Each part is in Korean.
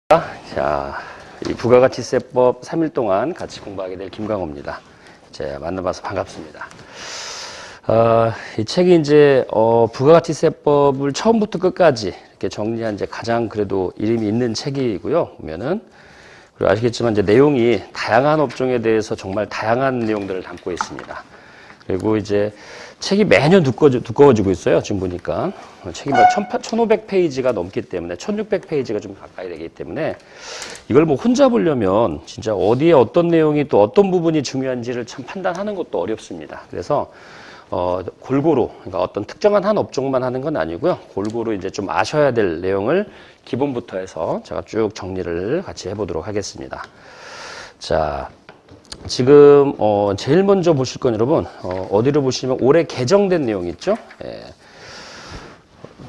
자, 이 부가가치세법 3일 동안 같이 공부하게 될 김광호입니다. 제가 만나봐서 반갑습니다. 이 책이 이제, 부가가치세법을 처음부터 끝까지 이렇게 정리한 이제 가장 그래도 이름이 있는 책이고요. 보면은. 그리고 아시겠지만 이제 내용이 다양한 업종에 대해서 정말 다양한 내용들을 담고 있습니다. 그리고 이제 책이 매년 두꺼워지고 있어요. 지금 보니까. 책이 뭐 1500페이지가 넘기 때문에 1600페이지가 좀 가까이 되기 때문에 이걸 뭐 혼자 보려면 진짜 어디에 어떤 내용이 또 어떤 부분이 중요한지를 참 판단하는 것도 어렵습니다. 그래서 골고루, 그러니까 어떤 특정한 한 업종만 하는 건 아니고요. 골고루 이제 좀 아셔야 될 내용을 기본부터 해서 제가 쭉 정리를 같이 해보도록 하겠습니다. 자, 지금 제일 먼저 보실 건 여러분 어디로 보시면 올해 개정된 내용 있죠? 예.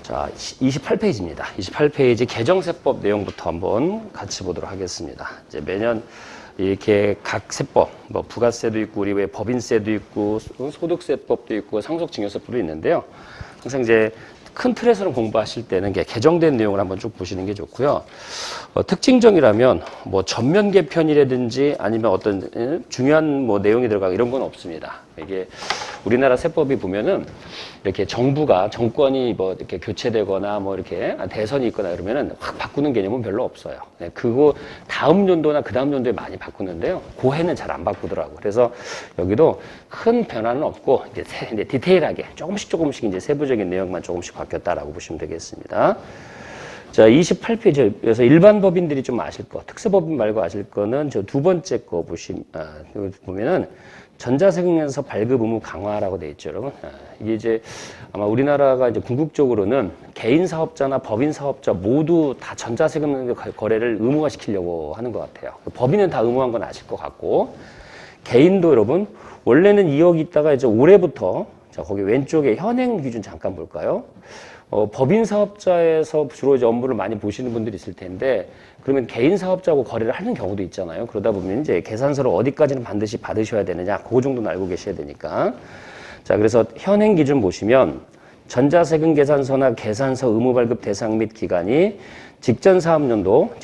자, 28페이지입니다. 28페이지 개정세법 내용부터 한번 같이 보도록 하겠습니다. 이제 매년 이렇게 각 세법, 뭐 부가세도 있고 우리 왜 법인세도 있고 소득세법도 있고 상속증여세법도 있는데요. 항상 이제 큰 틀에서는 공부하실 때는 개정된 내용을 한번 쭉 보시는 게 좋고요. 특징적이라면 뭐 전면 개편이라든지 아니면 어떤 중요한 뭐 내용이 들어가고 이런 건 없습니다. 이게 우리나라 세법이 보면은 이렇게 정권이 뭐 이렇게 교체되거나 뭐 이렇게 대선이 있거나 그러면은 확 바꾸는 개념은 별로 없어요. 그거 다음 연도나 그 다음 연도에 많이 바꾸는데요. 그 해는 잘 안 바꾸더라고. 그래서 여기도 큰 변화는 없고 이제 디테일하게 조금씩 이제 세부적인 내용만 조금씩 바뀌었다라고 보시면 되겠습니다. 자, 28페이지에서 일반 법인들이 좀 아실 거, 특수법인 말고 아실 거는 저 두 번째 거 보면은 전자세금에서 발급 의무 강화라고 돼 있죠, 여러분. 이게 이제 아마 우리나라가 이제 궁극적으로는 개인 사업자나 법인 사업자 모두 다 전자세금 거래를 의무화 시키려고 하는 것 같아요. 법인은 다 의무화한 건 아실 것 같고, 개인도 여러분, 원래는 2억 있다가 이제 올해부터, 자, 거기 왼쪽에 현행 기준 잠깐 볼까요? 법인 사업자에서 주로 이제 업무를 많이 보시는 분들이 있을 텐데, 그러면 개인 사업자하고 거래를 하는 경우도 있잖아요. 그러다 보면 이제 계산서를 어디까지는 반드시 받으셔야 되느냐, 그 정도는 알고 계셔야 되니까. 자, 그래서 현행 기준 보시면, 전자세금 계산서나 계산서 의무 발급 대상 및 기간이 직전 사업연도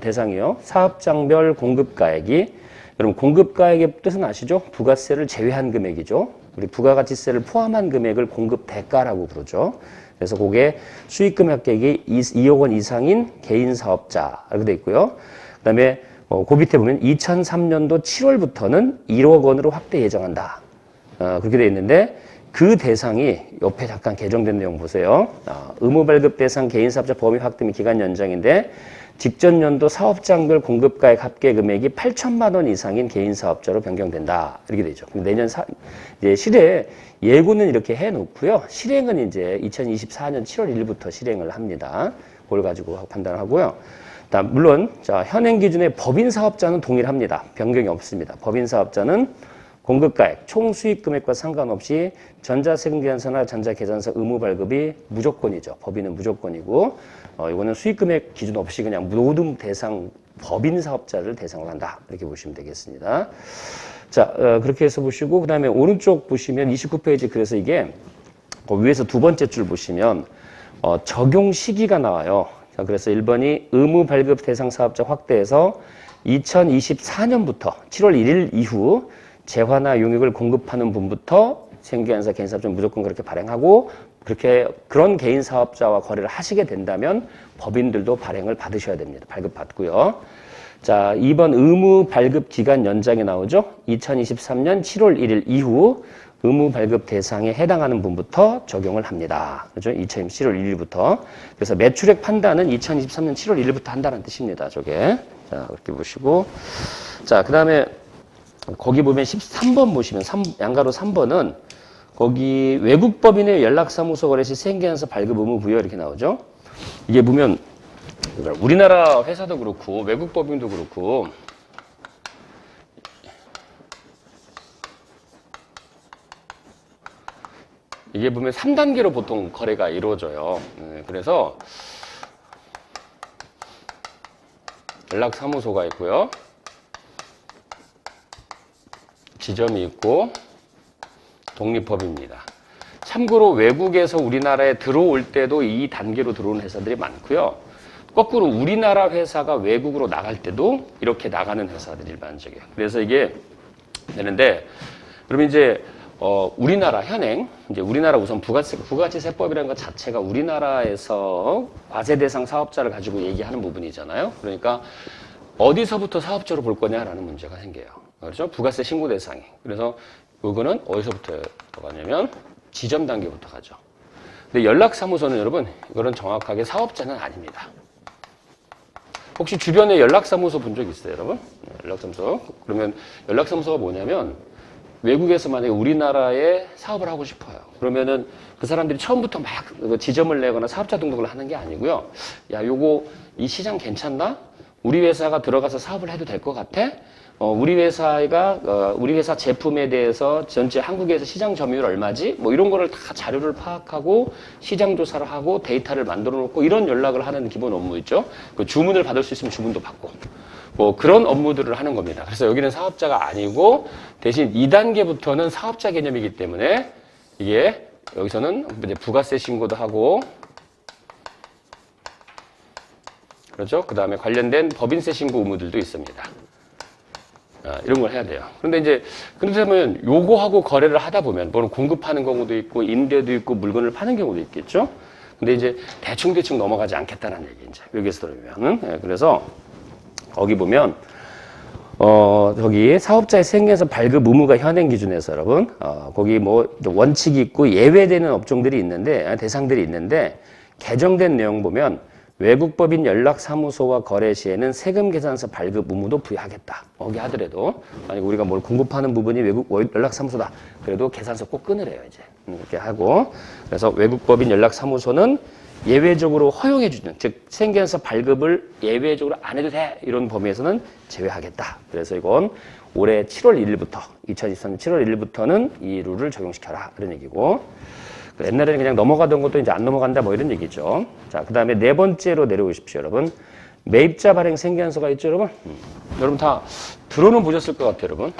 대상이요. 사업장별 공급가액이, 여러분 공급가액의 뜻은 아시죠? 부가세를 제외한 금액이죠. 우리 부가가치세를 포함한 금액을 공급대가라고 부르죠. 그래서 그게 수익금액이 2억 원 이상인 개인 사업자 이렇게 돼 있고요. 그다음에 그 밑에 보면 2003년도 7월부터는 1억 원으로 확대 예정한다. 그렇게 돼 있는데 그 대상이 옆에 잠깐 개정된 내용 보세요. 의무 발급 대상 개인 사업자 범위 확대 및 기간 연장인데 직전 연도 사업장별 공급가액 합계 금액이 8천만 원 이상인 개인 사업자로 변경된다. 이렇게 되죠. 내년 이제 실에 예고는 이렇게 해 놓고요. 실행은 이제 2024년 7월 1일부터 실행을 합니다. 그걸 가지고 판단하고요. 물론 자, 현행 기준의 법인 사업자는 동일합니다. 변경이 없습니다. 법인 사업자는 공급가액, 총 수익 금액과 상관없이 전자세금 계산서나 전자계산서 의무 발급이 무조건이죠. 법인은 무조건이고, 이거는 수익 금액 기준 없이 그냥 모든 대상 법인 사업자를 대상으로 한다. 이렇게 보시면 되겠습니다. 자, 그렇게 해서 보시고, 그 다음에 오른쪽 보시면 29페이지 그래서 이게 위에서 두 번째 줄 보시면 적용 시기가 나와요. 자, 그래서 1번이 의무 발급 대상 사업자 확대해서 2024년부터 7월 1일 이후 재화나 용익을 공급하는 분부터 생계한사 개인 사업자 무조건 그렇게 발행하고 그런 개인 사업자와 거래를 하시게 된다면 법인들도 발행을 받으셔야 됩니다. 발급받고요. 자, 2번 의무 발급 기간 연장이 나오죠. 2023년 7월 1일 이후 의무 발급 대상에 해당하는 분부터 적용을 합니다. 그죠? 7월 1일부터. 그래서 매출액 판단은 2023년 7월 1일부터 한다는 뜻입니다. 저게. 자, 그렇게 보시고. 자, 그 다음에 거기 보면 13번 보시면 양가로 3번은 거기 외국법인의 연락사무소 거래 시 생계한서 발급 의무 부여 이렇게 나오죠. 이게 보면 우리나라 회사도 그렇고 외국법인도 그렇고 이게 보면 3단계로 보통 거래가 이루어져요. 그래서 연락사무소가 있고요. 지점이 있고 독립법입니다. 참고로 외국에서 우리나라에 들어올 때도 이 단계로 들어오는 회사들이 많고요. 거꾸로 우리나라 회사가 외국으로 나갈 때도 이렇게 나가는 회사들이 일반적이에요. 그래서 이게 되는데, 그러면 이제 우리나라 현행, 이제 우리나라 우선 부가가치세법이라는 것 자체가 우리나라에서 과세 대상 사업자를 가지고 얘기하는 부분이잖아요. 그러니까 어디서부터 사업자로 볼 거냐라는 문제가 생겨요. 그렇죠? 부가세 신고 대상이. 그래서 이거는 어디서부터 가냐면 지점 단계부터 가죠. 근데 연락사무소는 여러분, 이거는 정확하게 사업자는 아닙니다. 혹시 주변에 연락사무소 본 적 있어요, 여러분? 연락사무소. 그러면 연락사무소가 뭐냐면 외국에서 만약에 우리나라에 사업을 하고 싶어요. 그러면은 그 사람들이 처음부터 막 지점을 내거나 사업자 등록을 하는 게 아니고요. 야, 요거 이 시장 괜찮나? 우리 회사가 들어가서 사업을 해도 될 것 같아? 우리 회사 제품에 대해서 전체 한국에서 시장 점유율 얼마지? 뭐 이런 거를 다 자료를 파악하고 시장 조사를 하고 데이터를 만들어 놓고 이런 연락을 하는 기본 업무 있죠? 그 주문을 받을 수 있으면 주문도 받고. 뭐 그런 업무들을 하는 겁니다. 그래서 여기는 사업자가 아니고 대신 2단계부터는 사업자 개념이기 때문에 이게 여기서는 이제 부가세 신고도 하고 그렇죠? 그 다음에 관련된 법인세 신고 의무들도 있습니다. 이런 걸 해야 돼요. 그런데 이제 그렇다면 요거하고 거래를 하다 보면 뭐는 공급하는 경우도 있고 임대도 있고 물건을 파는 경우도 있겠죠. 근데 이제 대충 넘어가지 않겠다는 얘기 이제 여기서 들으면은 그래서 거기 보면 저기 사업자의 생계에서 발급 의무가 현행 기준에서 여러분 거기 뭐 원칙이 있고 예외되는 업종들이 있는데 대상들이 있는데 개정된 내용 보면 외국법인 연락사무소와 거래 시에는 세금 계산서 발급 의무도 부여하겠다. 거기 하더라도 만약 우리가 뭘 공급하는 부분이 외국 연락사무소다. 그래도 계산서 꼭 끊으래요 이제 이렇게 하고 그래서 외국법인 연락사무소는 예외적으로 허용해 주는 즉 생계에서 발급을 예외적으로 안 해도 돼 이런 범위에서는 제외하겠다. 그래서 이건 올해 7월 1일부터 2023년 7월 1일부터는 이 룰을 적용시켜라 이런 얘기고 옛날에는 그냥 넘어가던 것도 이제 안 넘어간다 뭐 이런 얘기죠. 자, 그 다음에 네 번째로 내려오십시오, 여러분. 매입자 발행 생계안서가 있죠, 여러분? 여러분 다 들어는 보셨을 것 같아요, 여러분.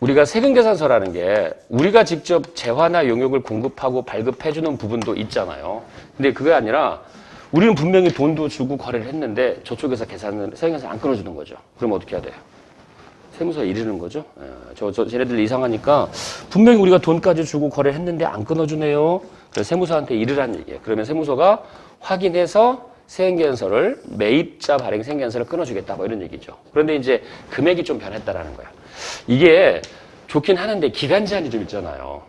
우리가 세금계산서라는 게 우리가 직접 재화나 용역을 공급하고 발급해주는 부분도 있잖아요. 근데 그게 아니라 우리는 분명히 돈도 주고 거래를 했는데 저쪽에서 세금계산 안 끊어주는 거죠. 그럼 어떻게 해야 돼요? 세무서에 이르는 거죠. 쟤네들 이상하니까 분명히 우리가 돈까지 주고 거래를 했는데 안 끊어주네요. 그래서 세무서한테 이르라는 얘기예요. 그러면 세무서가 확인해서 세금계산서를 매입자 발행 세금계산서를 끊어주겠다 뭐 이런 얘기죠. 그런데 이제 금액이 좀 변했다라는 거예요. 이게 좋긴 하는데 기간 제한이 좀 있잖아요.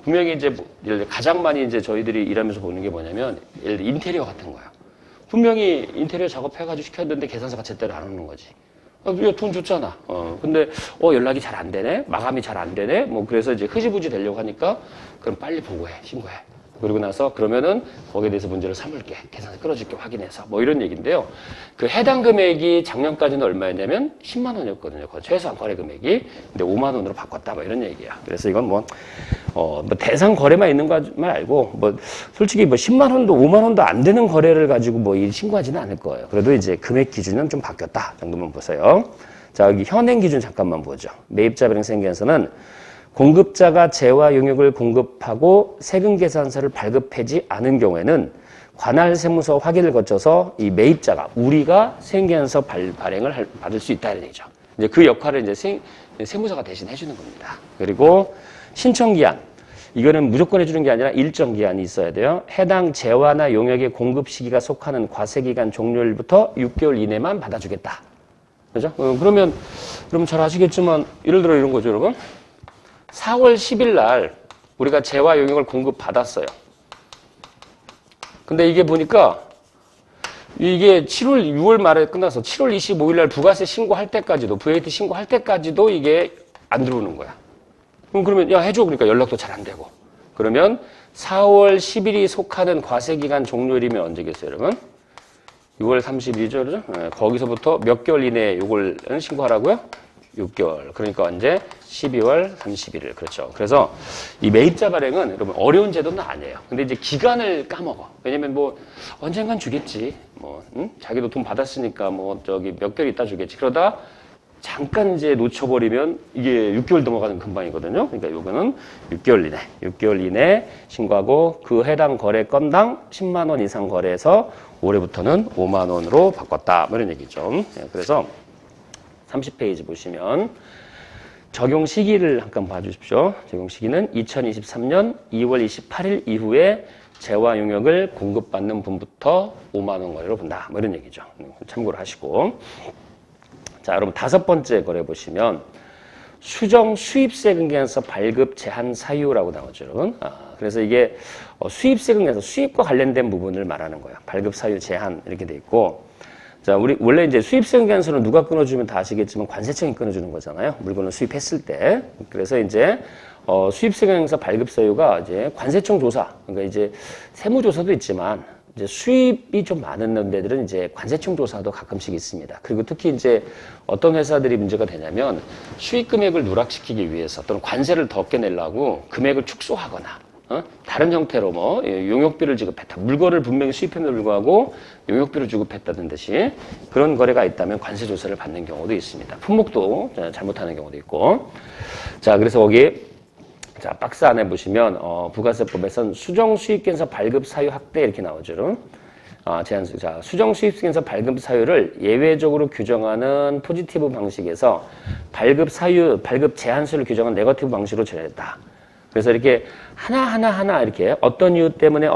분명히 이제 예를 들어 가장 많이 이제 저희들이 일하면서 보는 게 뭐냐면 예를 들어 인테리어 같은 거예요. 분명히 인테리어 작업해가지고 시켰는데 계산서가 제대로 안 오는 거지. 돈 줬잖아. 근데 연락이 잘 안 되네, 마감이 잘 안 되네. 뭐 그래서 이제 흐지부지 되려고 하니까 그럼 빨리 보고해, 신고해. 그러고 나서 그러면은 거기에 대해서 문제를 삼을게, 계산서 끌어줄게 확인해서 뭐 이런 얘기인데요. 그 해당 금액이 작년까지는 얼마였냐면 10만 원이었거든요. 최소한 거래 금액이. 근데 5만 원으로 바꿨다 뭐 이런 얘기야. 그래서 이건 뭐 대상 거래만 있는 것만 알고 뭐 솔직히 뭐 10만 원도 5만 원도 안 되는 거래를 가지고 뭐 신고하지는 않을 거예요. 그래도 이제 금액 기준은 좀 바뀌었다 정도만 보세요. 자, 여기 현행 기준 잠깐만 보죠. 매입자 발행 생계에서는 공급자가 재화 용역을 공급하고 세금계산서를 발급하지 않은 경우에는 관할 세무서 확인을 거쳐서 이 매입자가 우리가 세금계산서 발행을 받을 수 있다는 얘기죠. 이제 그 역할을 이제 세무서가 대신 해주는 겁니다. 그리고 신청기한 이거는 무조건 해주는 게 아니라 일정 기한이 있어야 돼요. 해당 재화나 용역의 공급 시기가 속하는 과세기간 종료일부터 6개월 이내만 받아주겠다. 그죠? 그러면 잘 아시겠지만 예를 들어 이런 거죠, 여러분. 4월 10일 날 우리가 재화 용역을 공급받았어요. 근데 이게 보니까 이게 6월 말에 끝나서 7월 25일 날 부가세 신고할 때까지도 VAT 신고할 때까지도 이게 안 들어오는 거야. 그러면 야 해줘 그러니까 연락도 잘 안 되고 그러면 4월 10일이 속하는 과세기간 종료일이면 언제겠어요, 여러분? 6월 30일이죠, 그죠? 거기서부터 몇 개월 이내에 이걸 신고하라고요? 6개월. 그러니까 언제? 12월 31일. 그렇죠. 그래서 이 매입자 발행은 여러분 어려운 제도는 아니에요. 근데 이제 기간을 까먹어. 왜냐면 뭐 언젠간 주겠지. 뭐 자기도 돈 받았으니까 뭐 몇 개월 있다 주겠지. 그러다 잠깐 이제 놓쳐버리면 이게 6개월 넘어가는 금방이거든요. 그러니까 요거는 6개월 이내 신고하고 그 해당 거래 건당 10만 원 이상 거래해서 올해부터는 5만 원으로 바꿨다. 뭐 이런 얘기죠. 그래서 30페이지 보시면 적용 시기를 잠깐 봐주십시오. 적용 시기는 2023년 2월 28일 이후에 재화 용역을 공급받는 분부터 5만 원 거래로 본다. 뭐 이런 얘기죠. 참고를 하시고. 자, 여러분 5번째 거래 보시면 수정 수입세금계에서 발급 제한 사유라고 나오죠, 여러분. 그래서 이게 수입세금계에서 수입과 관련된 부분을 말하는 거예요. 발급 사유 제한 이렇게 돼 있고. 자, 우리 원래 이제 수입세금계에서는 누가 끊어주면 다 아시겠지만 관세청이 끊어주는 거잖아요. 물건을 수입했을 때. 그래서 이제 수입세금에서 발급 사유가 이제 관세청 조사, 그러니까 이제 세무조사도 있지만 이제 수입이 좀 많은 데들은 이제 관세청 조사도 가끔씩 있습니다. 그리고 특히 이제 어떤 회사들이 문제가 되냐면 수익 금액을 누락시키기 위해서 또는 관세를 더 깨내려고 금액을 축소하거나 다른 형태로 뭐 용역비를 지급했다. 물건을 분명히 수입했는데 불구하고 용역비를 지급했다는 듯이 그런 거래가 있다면 관세 조사를 받는 경우도 있습니다. 품목도 잘못하는 경우도 있고. 자, 그래서 거기 자, 박스 안에 보시면 부가세법에선 수정 수입계에서 발급 사유 확대 이렇게 나오죠. 제한수. 자, 수정 수입계에서 발급 사유를 예외적으로 규정하는 포지티브 방식에서 발급 제한수를 규정한 네거티브 방식으로 전환했다. 그래서 이렇게 하나 이렇게 어떤 이유 때문에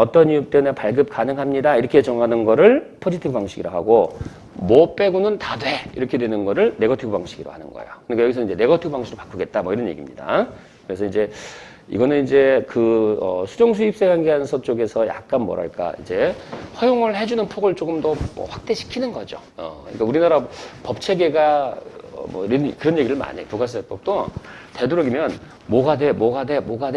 발급 가능합니다. 이렇게 정하는 거를 포지티브 방식이라고 하고 뭐 빼고는 다 돼. 이렇게 되는 거를 네거티브 방식으로 하는 거예요. 그러니까 여기서 이제 네거티브 방식으로 바꾸겠다. 뭐 이런 얘기입니다. 그래서 이제 이거는 이제 수정 수입세 관계안서 쪽에서 약간 뭐랄까 이제 허용을 해주는 폭을 조금 더 확대시키는 거죠. 그러니까 우리나라 법 체계가 뭐 그런 얘기를 많이 해요. 부가세법도 되도록이면 뭐가 돼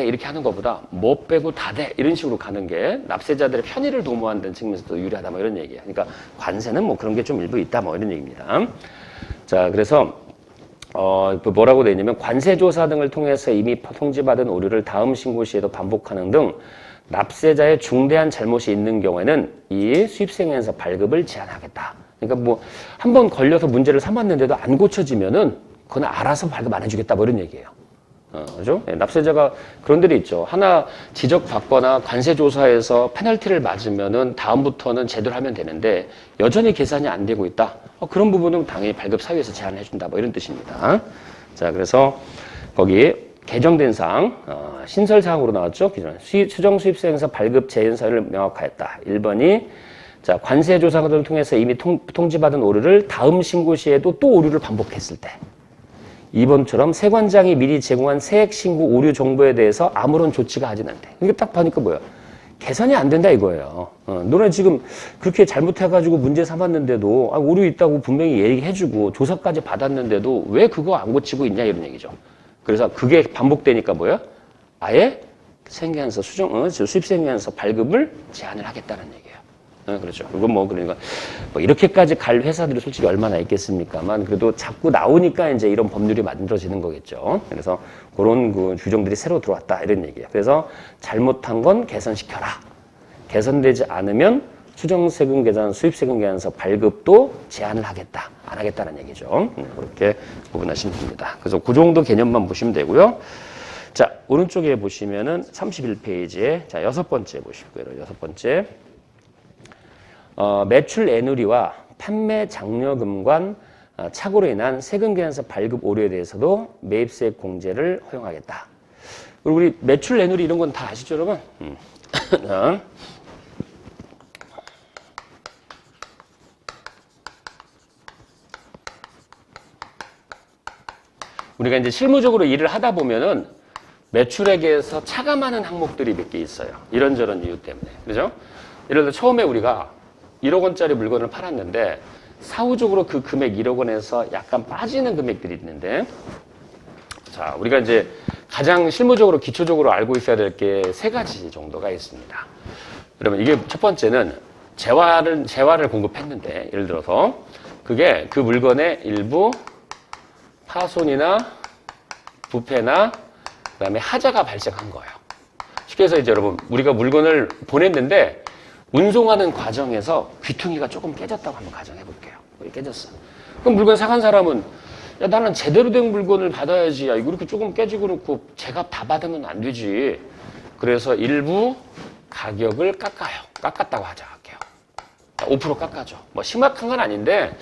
이렇게 하는 것보다 뭐 빼고 다 돼 이런 식으로 가는 게 납세자들의 편의를 도모한다는 측면에서도 유리하다 뭐 이런 얘기예요. 그러니까 관세는 뭐 그런 게 좀 일부 있다 뭐 이런 얘기입니다. 자, 그래서 뭐라고 되어 있냐면 관세조사 등을 통해서 이미 통지받은 오류를 다음 신고 시에도 반복하는 등 납세자의 중대한 잘못이 있는 경우에는 이 수입세금에서 발급을 제한하겠다. 그러니까 뭐 한 번 걸려서 문제를 삼았는데도 안 고쳐지면은 그건 알아서 발급 안 해주겠다 뭐 이런 얘기예요. 그죠? 네, 납세자가 그런 데도 있죠. 하나 지적받거나 관세조사에서 페널티를 맞으면은 다음부터는 제대로 하면 되는데 여전히 계산이 안 되고 있다. 그런 부분은 당연히 발급 사유에서 제한을 해준다. 뭐 이런 뜻입니다. 자, 그래서 거기 개정된 사항, 신설사항으로 나왔죠. 기존 수정 수입세에서 발급 제한 사유를 명확하였다. 1번이 자, 관세조사 등을 통해서 이미 통지받은 오류를 다음 신고 시에도 또 오류를 반복했을 때 2번처럼 세관장이 미리 제공한 세액 신고 오류 정보에 대해서 아무런 조치가 하진 않대. 이게 딱 보니까 뭐야? 계산이 안 된다 이거예요. 너네 지금 그렇게 잘못해가지고 문제 삼았는데도 오류 있다고 분명히 얘기해주고 조사까지 받았는데도 왜 그거 안 고치고 있냐 이런 얘기죠. 그래서 그게 반복되니까 뭐야? 아예 생계한서 수입생계한서 발급을 제한을 하겠다는 얘기예요. 그렇죠. 그건 뭐, 그러니까, 뭐, 이렇게까지 갈 회사들이 솔직히 얼마나 있겠습니까만, 그래도 자꾸 나오니까 이제 이런 법률이 만들어지는 거겠죠. 그래서 그런 그 규정들이 새로 들어왔다. 이런 얘기예요. 그래서 잘못한 건 개선시켜라. 개선되지 않으면 수정세금 계산, 수입세금 계산서 발급도 제한을 하겠다. 안 하겠다는 얘기죠. 그렇게 구분하시면 됩니다. 그래서 그 정도 개념만 보시면 되고요. 자, 오른쪽에 보시면은 31페이지에, 자, 6번째 보실 거예요. 6번째. 매출 애누리와 판매 장려금관 착오로 인한 세금계산서 발급 오류에 대해서도 매입세액 공제를 허용하겠다. 그리고 우리 매출 애누리 이런 건 다 아시죠, 여러분? 우리가 이제 실무적으로 일을 하다 보면은 매출액에서 차감하는 항목들이 몇 개 있어요. 이런저런 이유 때문에. 그죠? 예를 들어 처음에 우리가 1억 원짜리 물건을 팔았는데 사후적으로 그 금액 1억 원에서 약간 빠지는 금액들이 있는데 자, 우리가 이제 가장 실무적으로 기초적으로 알고 있어야 될 게 3가지 정도가 있습니다. 그러면 이게 첫 번째는 재화를 공급했는데 예를 들어서 그게 그 물건의 일부 파손이나 부패나 그다음에 하자가 발생한 거예요. 쉽게 해서 이제 여러분 우리가 물건을 보냈는데 운송하는 과정에서 귀퉁이가 조금 깨졌다고 한번 가정해 볼게요. 깨졌어. 그럼 물건 사간 사람은 야, 나는 제대로 된 물건을 받아야지. 야, 이거 이렇게 조금 깨지고 그렇고 제값 다 받으면 안 되지. 그래서 일부 가격을 깎아요. 깎았다고 하자 할게요. 5% 깎아줘. 뭐 심각한 건 아닌데,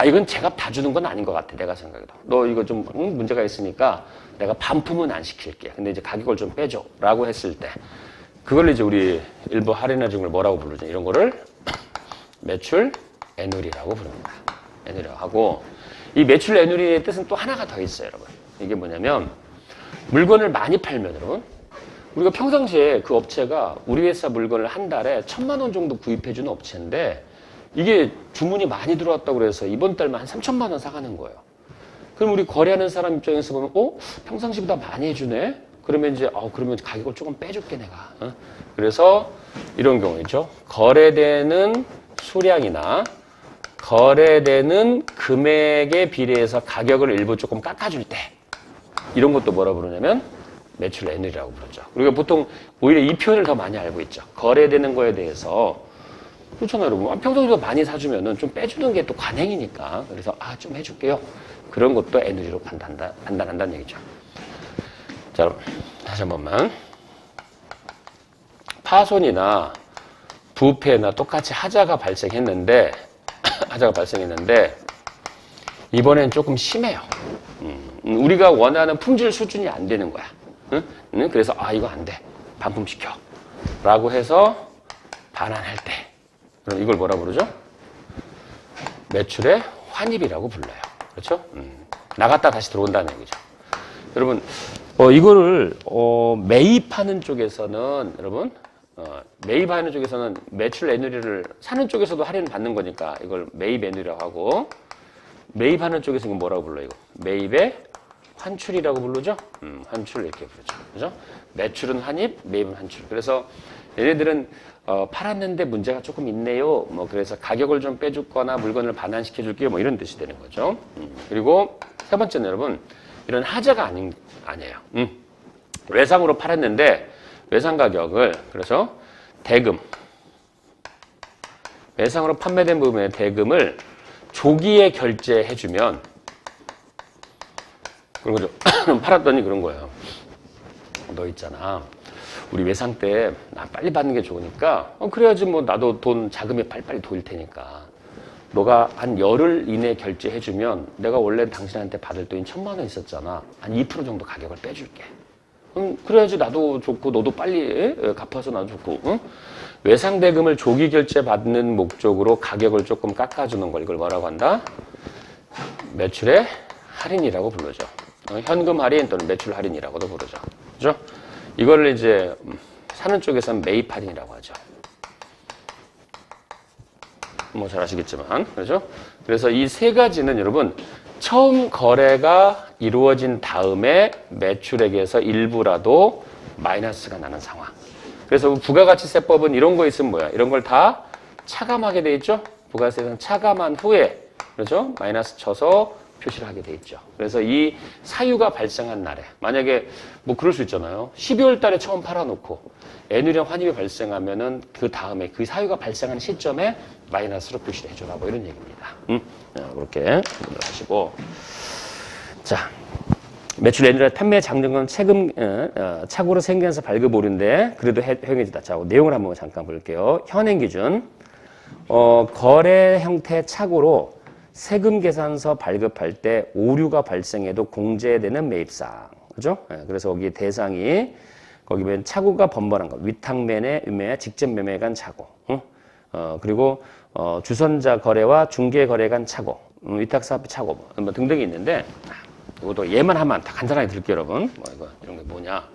이건 제값 다 주는 건 아닌 것 같아. 내가 생각해도. 너 이거 좀 문제가 있으니까 내가 반품은 안 시킬게. 근데 이제 가격을 좀 빼줘. 라고 했을 때, 그걸 이제 우리 일부 할인해준 걸 뭐라고 부르죠? 이런 거를 매출 애누리라고 부릅니다. 애누리라고 하고, 이 매출 애누리의 뜻은 또 하나가 더 있어요, 여러분. 이게 뭐냐면, 물건을 많이 팔면, 여러분, 우리가 평상시에 그 업체가 우리 회사 물건을 한 달에 1,000만 원 정도 구입해주는 업체인데, 이게 주문이 많이 들어왔다고 그래서 이번 달만 한 3,000만 원 사가는 거예요. 그럼 우리 거래하는 사람 입장에서 보면, 평상시보다 많이 해주네? 그러면 이제, 그러면 가격을 조금 빼줄게, 내가. 그래서 이런 경우 있죠. 거래되는 수량이나 거래되는 금액에 비례해서 가격을 일부 조금 깎아줄 때, 이런 것도 뭐라 부르냐면 매출 애누리라고 부르죠. 우리가 보통 오히려 이 표현을 더 많이 알고 있죠. 거래되는 거에 대해서, 그렇잖아요, 여러분. 평소보다 많이 사주면은 좀 빼주는 게 또 관행이니까. 그래서 좀 해줄게요. 그런 것도 애누리로 판단한다는 얘기죠. 자, 여러분, 다시 한 번만. 파손이나 부패나 똑같이 하자가 발생했는데 이번엔 조금 심해요. 우리가 원하는 품질 수준이 안 되는 거야. 그래서 이거 안 돼. 반품시켜. 라고 해서 반환할 때, 그럼 이걸 뭐라 부르죠? 매출의 환입이라고 불러요. 그렇죠? 나갔다 다시 들어온다는 얘기죠. 여러분, 이거를 매입하는 쪽에서는, 여러분, 매입하는 쪽에서는 매출 애누리를 사는 쪽에서도 할인 받는 거니까 이걸 매입 애누리라고 하고, 매입하는 쪽에서는 뭐라고 불러요? 이거 매입의 환출이라고 부르죠? 환출 이렇게 부르죠. 그죠? 매출은 환입, 매입은 환출. 그래서 얘네들은 팔았는데 문제가 조금 있네요. 그래서 가격을 좀 빼줬거나 물건을 반환시켜 줄게요. 이런 뜻이 되는 거죠. 그리고 세 번째는 여러분, 이런 하자가 아니에요. 외상으로 팔았는데 외상 가격을, 그래서 대금, 외상으로 판매된 부분의 대금을 조기에 결제해주면, 그런 거죠. 팔았더니 그런 거예요. 너 있잖아, 우리 외상 때 나 빨리 받는 게 좋으니까, 그래야지 나도 돈 자금이 빨리빨리 돌 테니까 너가 한 열흘 이내에 결제해주면 내가 원래 당신한테 받을 돈이 1,000만 원 있었잖아. 한 2% 정도 가격을 빼줄게. 그래야지 나도 좋고 너도 빨리 갚아서 나도 좋고. 응? 외상 대금을 조기 결제 받는 목적으로 가격을 조금 깎아주는 걸, 이걸 뭐라고 한다? 매출의 할인이라고 부르죠. 현금 할인 또는 매출 할인이라고도 부르죠. 그죠? 이거를 이제 사는 쪽에서는 매입 할인이라고 하죠. 잘 아시겠지만, 그죠? 그래서 이 세 가지는 여러분, 처음 거래가 이루어진 다음에 매출액에서 일부라도 마이너스가 나는 상황. 그래서 부가가치세법은 이런 거 있으면 뭐야? 이런 걸 다 차감하게 돼 있죠? 부가세는 차감한 후에, 그렇죠? 마이너스 쳐서 표시를 하게 돼 있죠. 그래서 이 사유가 발생한 날에, 만약에 그럴 수 있잖아요. 12월 달에 처음 팔아놓고 애누리랑 환입이 발생하면은 그 다음에 그 사유가 발생한 시점에 마이너스로 표시를 해줘라. 이런 얘기입니다. 그렇게 하시고. 자, 매출 애누리 판매 장려금 세금 착오로 생겨서 발급 오류인데 그래도 허용해주다. 자, 내용을 한번 잠깐 볼게요. 현행 기준, 거래 형태 착오로 세금 계산서 발급할 때 오류가 발생해도 공제되는 매입사항. 그죠? 그래서 거기 대상이, 거기 보면 착오가 번번한 것, 위탁매매, 직접 매매 간 착오. 그리고 주선자 거래와 중개 거래 간 착오, 위탁사업 착오, 등등이 있는데, 이것도 예만 하면 다 간단하게 들을게요, 여러분. 이런 게 뭐냐.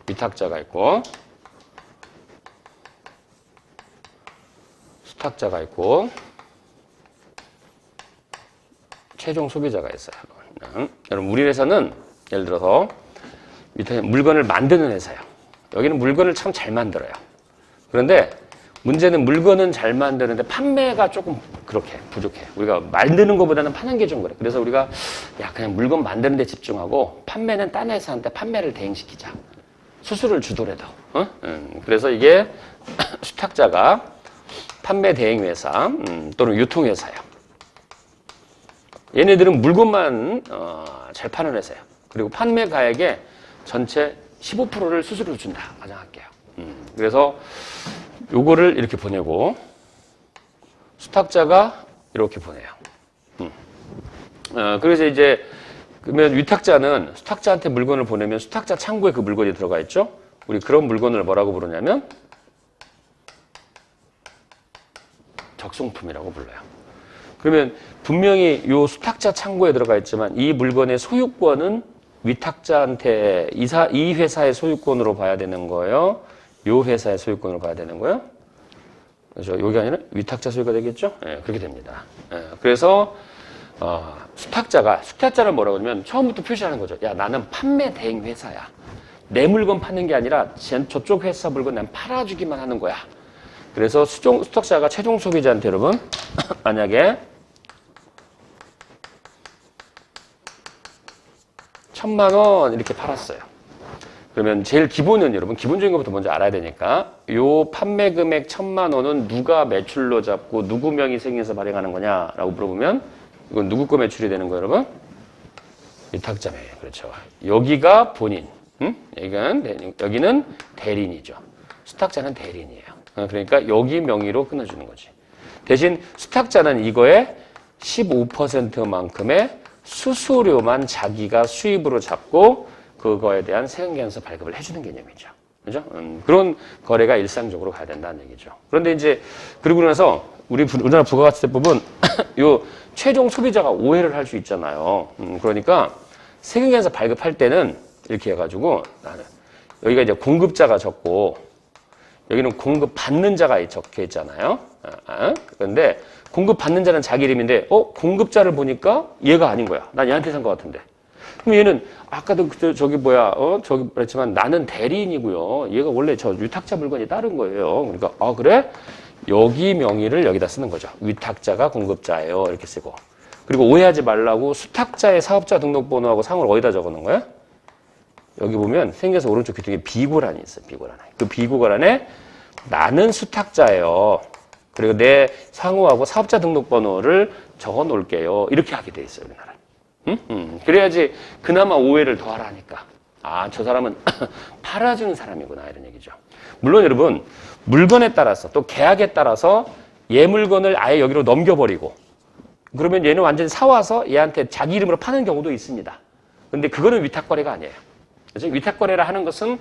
위탁자가 있고, 수탁자가 있고, 최종 소비자가 있어요. 여러분, 우리 회사는 예를 들어서 밑에 물건을 만드는 회사예요. 여기는 물건을 참 잘 만들어요. 그런데 문제는 물건은 잘 만드는데 판매가 조금 그렇게 부족해. 우리가 만드는 것보다는 파는 게 좀 그래. 그래서 우리가 그냥 물건 만드는 데 집중하고 판매는 딴 회사한테 판매를 대행시키자. 수수료를 주더라도. 그래서 이게 수탁자가 판매 대행 회사 또는 유통 회사예요. 얘네들은 물건만 잘 파는 회사예요. 그리고 판매 가액의 전체 15%를 수수료로 준다. 가정할게요. 그래서 요거를 이렇게 보내고 수탁자가 이렇게 보내요. 그래서 이제 그러면 위탁자는 수탁자한테 물건을 보내면 수탁자 창고에 그 물건이 들어가 있죠. 우리 그런 물건을 뭐라고 부르냐면 적송품이라고 불러요. 그러면 분명히 요 수탁자 창고에 들어가 있지만 이 물건의 소유권은 위탁자한테 이 회사의 소유권으로 봐야 되는 거예요. 요 회사의 소유권으로 봐야 되는 거예요. 그렇죠. 여기 아니라 위탁자 소유가 되겠죠. 네, 그렇게 됩니다. 네, 그래서 수탁자를 뭐라고 하냐면 처음부터 표시하는 거죠. 야, 나는 판매 대행 회사야. 내 물건 파는 게 아니라 저쪽 회사 물건 난 팔아주기만 하는 거야. 그래서 수탁자가 최종 소비자한테 여러분 만약에 1,000만 원 이렇게 팔았어요. 그러면 제일 기본은 여러분 기본적인 것부터 먼저 알아야 되니까 요 판매 금액 1,000만 원은 누가 매출로 잡고 누구 명의 승인해서 발행하는 거냐라고 물어보면 이건 누구 거 매출이 되는 거예요, 여러분? 위탁자 명의. 그렇죠. 여기가 본인, 여기는 대리인이죠. 수탁자는 대리인이에요. 그러니까 여기 명의로 끊어주는 거지. 대신 수탁자는 이거에 15%만큼의 수수료만 자기가 수입으로 잡고 그거에 대한 세금계산서 발급을 해주는 개념이죠. 그죠? 그런 거래가 일상적으로 가야 된다는 얘기죠. 그런데 이제 그러고 나서 우리나라 부가가치세법은 요 최종 소비자가 오해를 할 수 있잖아요. 그러니까 세금계산서 발급할 때는 이렇게 해가지고 나는 여기가 이제 공급자가 적고 여기는 공급받는 자가 적혀 있잖아요. 그런데 공급받는 자는 자기 이름인데 공급자를 보니까 얘가 아닌 거야. 난 얘한테 산 것 같은데. 그럼 얘는 아까도 저기 그랬지만 나는 대리인이고요. 얘가 원래 저 위탁자 물건이 다른 거예요. 그러니까 그래? 여기 명의를 여기다 쓰는 거죠. 위탁자가 공급자예요. 이렇게 쓰고. 그리고 오해하지 말라고 수탁자의 사업자 등록번호하고 상을 어디다 적어놓은 거야? 여기 보면 생겨서 오른쪽 귀퉁이에 비고란이 있어요. 비고란. 그 비고란에 나는 수탁자예요. 그리고 내 상호하고 사업자 등록번호를 적어 놓을게요. 이렇게 하게 돼 있어요. 우리나라. 그래야지 그나마 오해를 더 하라니까. 저 사람은 팔아주는 사람이구나 이런 얘기죠. 물론 여러분 물건에 따라서 또 계약에 따라서 얘 물건을 아예 여기로 넘겨버리고 그러면 얘는 완전히 사와서 얘한테 자기 이름으로 파는 경우도 있습니다. 근데 그거는 위탁거래가 아니에요. 그래서 위탁거래라 하는 것은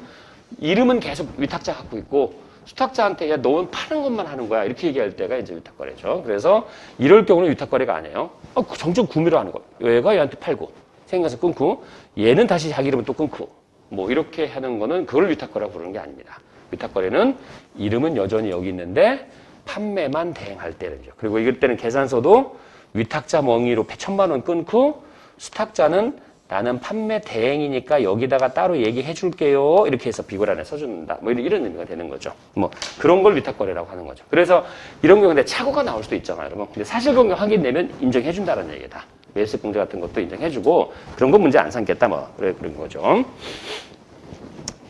이름은 계속 위탁자 갖고 있고 수탁자한테 야 너는 파는 것만 하는 거야 이렇게 얘기할 때가 이제 위탁거래죠. 그래서 이럴 경우는 위탁거래가 아니에요. 정정 구매로 하는 거예요. 얘가 얘한테 팔고 생겨서 끊고 얘는 다시 자기 이름을 또 끊고 뭐 이렇게 하는 거는 그걸 위탁거래라고 부르는 게 아닙니다. 위탁거래는 이름은 여전히 여기 있는데 판매만 대행할 때는요. 그리고 이럴 때는 계산서도 위탁자 명의로 1,000만 원 끊고 수탁자는 나는 판매 대행이니까 여기다가 따로 얘기해 줄게요. 이렇게 해서 비고란에 써준다. 뭐 이런 의미가 되는 거죠. 뭐 그런 걸 위탁거래라고 하는 거죠. 그래서 이런 경우에 착오가 나올 수도 있잖아요, 여러분. 근데 사실관계 확인되면 인정해 준다는 얘기다. 매수 공제 같은 것도 인정해 주고 그런 건 문제 안 삼겠다. 뭐 그런 거죠.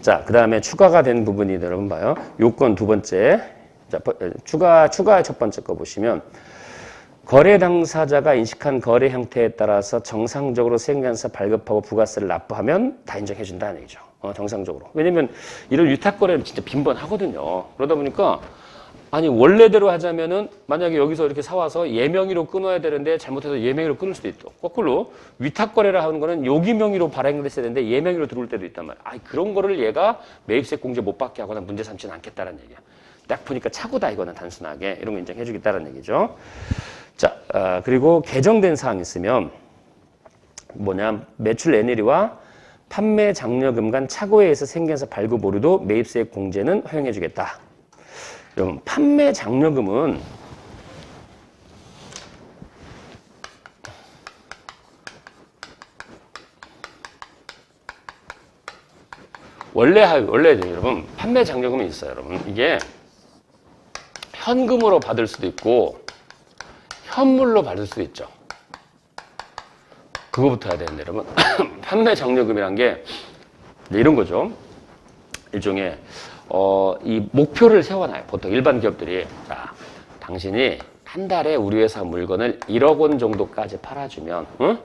자, 그다음에 추가가 된 부분이 여러분 봐요. 요건 두 번째. 자, 추가의 첫 번째 거 보시면 거래 당사자가 인식한 거래 형태에 따라서 정상적으로 세금계산서 발급하고 부가세를 납부하면 다 인정해 준다는 얘기죠. 정상적으로. 왜냐면 이런 위탁거래는 진짜 빈번하거든요. 그러다 보니까 아니 원래대로 하자면은 만약에 여기서 이렇게 사와서 얘 명의로 끊어야 되는데 잘못해서 얘 명의로 끊을 수도 있고 거꾸로 위탁거래를 하는 거는 여기 명의로 발행을 했어야 되는데 얘 명의로 들어올 때도 있단 말이야. 그런 거를 얘가 매입세 공제 못 받게 하거나 문제 삼지는 않겠다는 얘기야. 딱 보니까 착오다 이거는 단순하게 이런 거 인정해 주겠다는 얘기죠. 자, 그리고 개정된 사항이 있으면 매출 NLE와 판매 장려금 간 착오에 의해서 생겨서 발급 오류도 매입세액 공제는 허용해 주겠다. 여러분, 판매 장려금은 원래 여러분 판매 장려금이 있어요, 여러분. 이게 현금으로 받을 수도 있고 현물로 받을 수도 있죠. 그거부터 해야 되는데 여러분 판매 장려금이란 게 이런 거죠. 일종의 이 목표를 세워놔요. 보통 일반 기업들이 자 당신이 한 달에 우리 회사 물건을 1억 원 정도까지 팔아주면, 응?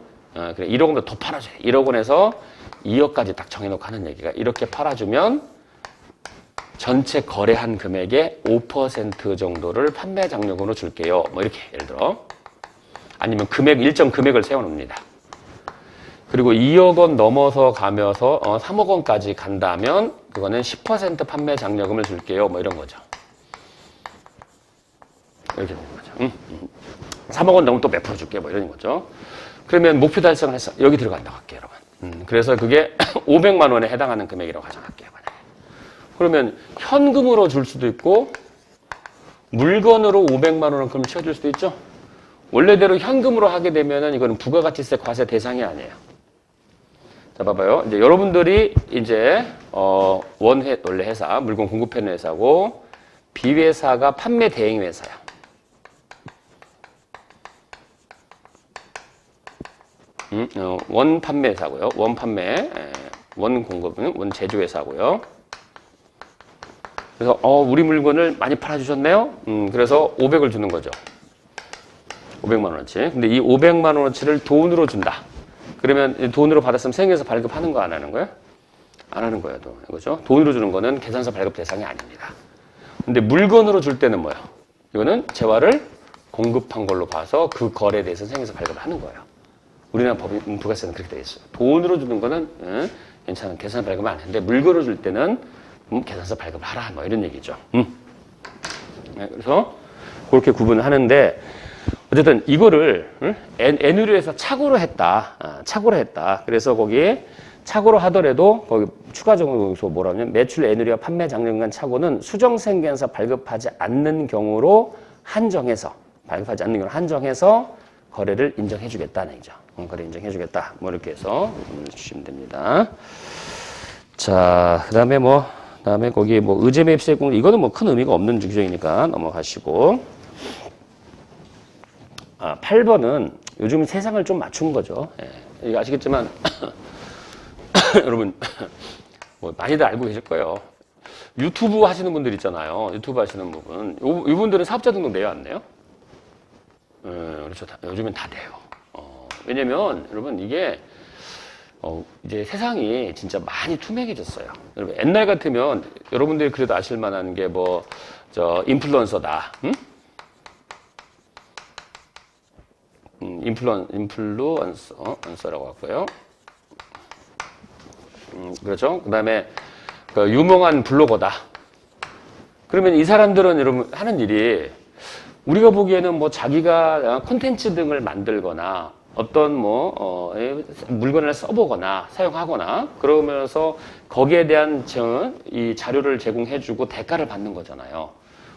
그래, 1억 원보다 더 팔아줘야 돼. 1억 원에서 2억까지 딱 정해놓고 하는 얘기가, 이렇게 팔아주면 전체 거래한 금액의 5% 정도를 판매 장려금으로 줄게요. 뭐 이렇게 예를 들어. 아니면 일정 금액을 세워놓습니다. 그리고 2억 원 넘어서 가면서 3억 원까지 간다면 그거는 10% 판매 장려금을 줄게요. 뭐 이런 거죠. 이렇게 되는 거죠. 3억 원 넘으면 또 몇 프로 줄게. 뭐 이런 거죠. 그러면 목표 달성을 해서 여기 들어간다고 할게요, 여러분. 그래서 그게 500만 원에 해당하는 금액이라고 가정할게요. 만약에. 그러면 현금으로 줄 수도 있고 물건으로 500만 원을 그럼 채워줄 수도 있죠. 원래대로 현금으로 하게 되면은 이거는 부가가치세 과세 대상이 아니에요. 자, 봐봐요. 이제 여러분들이 이제 원래 회사, 물건 공급하는 회사고 B회사가 판매 대행 회사야. 원 판매 회사고요. 원 판매, 원 공급은 원 제조 회사고요. 그래서 우리 물건을 많이 팔아주셨네요. 그래서 500을 주는 거죠. 500만 원어치. 근데 이 500만 원어치를 돈으로 준다. 그러면 돈으로 받았으면 생계에서 발급하는 거 안 하는 거야? 안 하는 거야, 또. 그죠? 돈으로 주는 거는 계산서 발급 대상이 아닙니다. 근데 물건으로 줄 때는 뭐예요? 이거는 재화를 공급한 걸로 봐서 그 거래에 대해서 생계에서 발급을 하는 거예요. 우리나라 부가세는 그렇게 되어 있어요. 돈으로 주는 거는 괜찮은 계산서 발급은 안 하는데 물건으로 줄 때는 계산서 발급을 하라. 뭐 이런 얘기죠. 네, 그래서 그렇게 구분을 하는데 어쨌든 이거를 N의료에서 착오로 했다. 착오로 했다. 그래서 거기에 착오로 하더라도 거기 추가적으로 여기서 뭐라면 매출 N의료와 판매 장려금 착오는 수정생계에서 발급하지 않는 경우로 한정해서 거래를 인정해 주겠다는 얘기죠. 거래 인정해 주겠다. 뭐 이렇게 해서 주시면 됩니다. 자, 그다음에 거기 의제 매입 세액 이거는 큰 의미가 없는 규정이니까 넘어가시고. 8번은 요즘 세상을 좀 맞춘 거죠. 예. 이거 아시겠지만 여러분 많이들 알고 계실 거예요. 유튜브 하시는 분들 있잖아요. 유튜브 하시는 부분. 이분들은 사업자 등록 내요, 안 내요? 그렇죠. 요즘엔 다 돼요. 왜냐면 여러분 이게 이제 세상이 진짜 많이 투명해졌어요. 여러분 옛날 같으면 여러분들이 그래도 아실 만한 게 인플루언서다. 응? 인플루언서라고 할거예요. 그렇죠. 그 다음에 유명한 블로거다. 그러면 이 사람들은 여러분 하는 일이 우리가 보기에는 자기가 콘텐츠 등을 만들거나 어떤 물건을 써보거나 사용하거나 그러면서 거기에 대한 이 자료를 제공해주고 대가를 받는 거잖아요.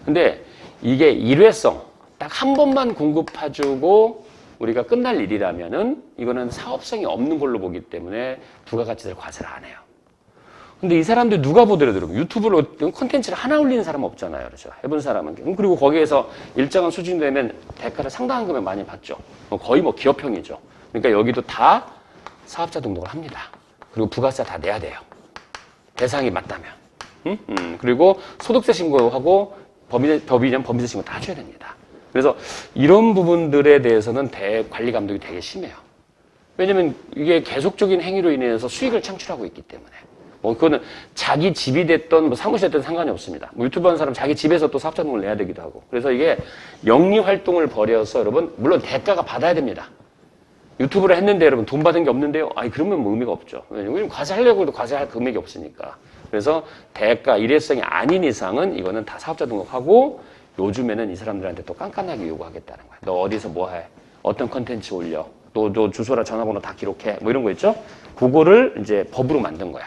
근데 이게 일회성 딱 한 번만 공급해주고 우리가 끝날 일이라면은 이거는 사업성이 없는 걸로 보기 때문에 부가가치세를 과세를 안 해요. 근데 이 사람들 누가 보더라도 유튜브로 콘텐츠를 하나 올리는 사람은 없잖아요. 그렇죠? 해본 사람은. 그리고 거기에서 일정한 수준 되면 대가를 상당한 금액 많이 받죠. 거의 기업형이죠. 그러니까 여기도 다 사업자 등록을 합니다. 그리고 부가세 다 내야 돼요. 대상이 맞다면. 그리고 소득세 신고하고 법인이면 법인세 신고 다 줘야 됩니다. 그래서 이런 부분들에 대해서는 관리 감독이 되게 심해요. 왜냐면 이게 계속적인 행위로 인해서 수익을 창출하고 있기 때문에. 그거는 자기 집이 됐던 사무실에 됐든 상관이 없습니다. 유튜브 하는 사람 자기 집에서 또 사업자 등록을 내야 되기도 하고. 그래서 이게 영리 활동을 벌여서 여러분 물론 대가가 받아야 됩니다. 유튜브를 했는데 여러분 돈 받은 게 없는데요? 그러면 의미가 없죠. 왜냐면 과세하려고 해도 과세할 금액이 없으니까. 그래서 대가 일회성이 아닌 이상은 이거는 다 사업자 등록하고 요즘에는 이 사람들한테 또 깐깐하게 요구하겠다는 거야. 너 어디서 뭐 해? 어떤 컨텐츠 올려? 너 주소랑 전화번호 다 기록해? 이런 거 있죠? 그거를 이제 법으로 만든 거야.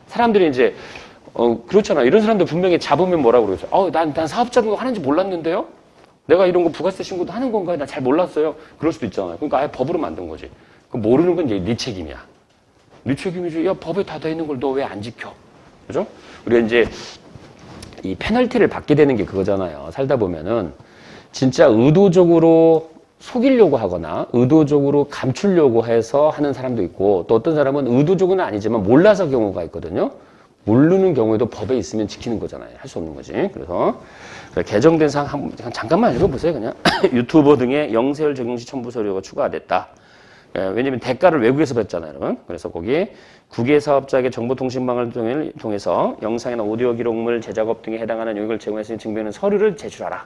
사람들이 이제 그렇잖아. 이런 사람들 분명히 잡으면 뭐라고 그러죠? 난 사업자 등록 하는지 몰랐는데요? 내가 이런 거 부가세 신고도 하는 건가요? 나 잘 몰랐어요. 그럴 수도 있잖아요. 그러니까 아예 법으로 만든 거지. 모르는 건 이제 네 책임이야. 네 책임이지. 야, 법에 다 돼 있는 걸 너 왜 안 지켜? 그죠? 우리가 이제 이 페널티를 받게 되는 게 그거잖아요. 살다 보면은 진짜 의도적으로 속이려고 하거나 의도적으로 감추려고 해서 하는 사람도 있고 또 어떤 사람은 의도적으로는 아니지만 몰라서 경우가 있거든요. 모르는 경우에도 법에 있으면 지키는 거잖아요. 할 수 없는 거지. 그래서 개정된 사항 잠깐만 읽어보세요. 그냥 유튜버 등의 영세율 적용 시 첨부 서류가 추가됐다. 왜냐면 대가를 외국에서 받잖아요, 여러분. 그래서 거기 국외 사업자에게 정보통신망을 통해서 영상이나 오디오 기록물 제작업 등에 해당하는 용역을 제공했으니 증명하는 서류를 제출하라.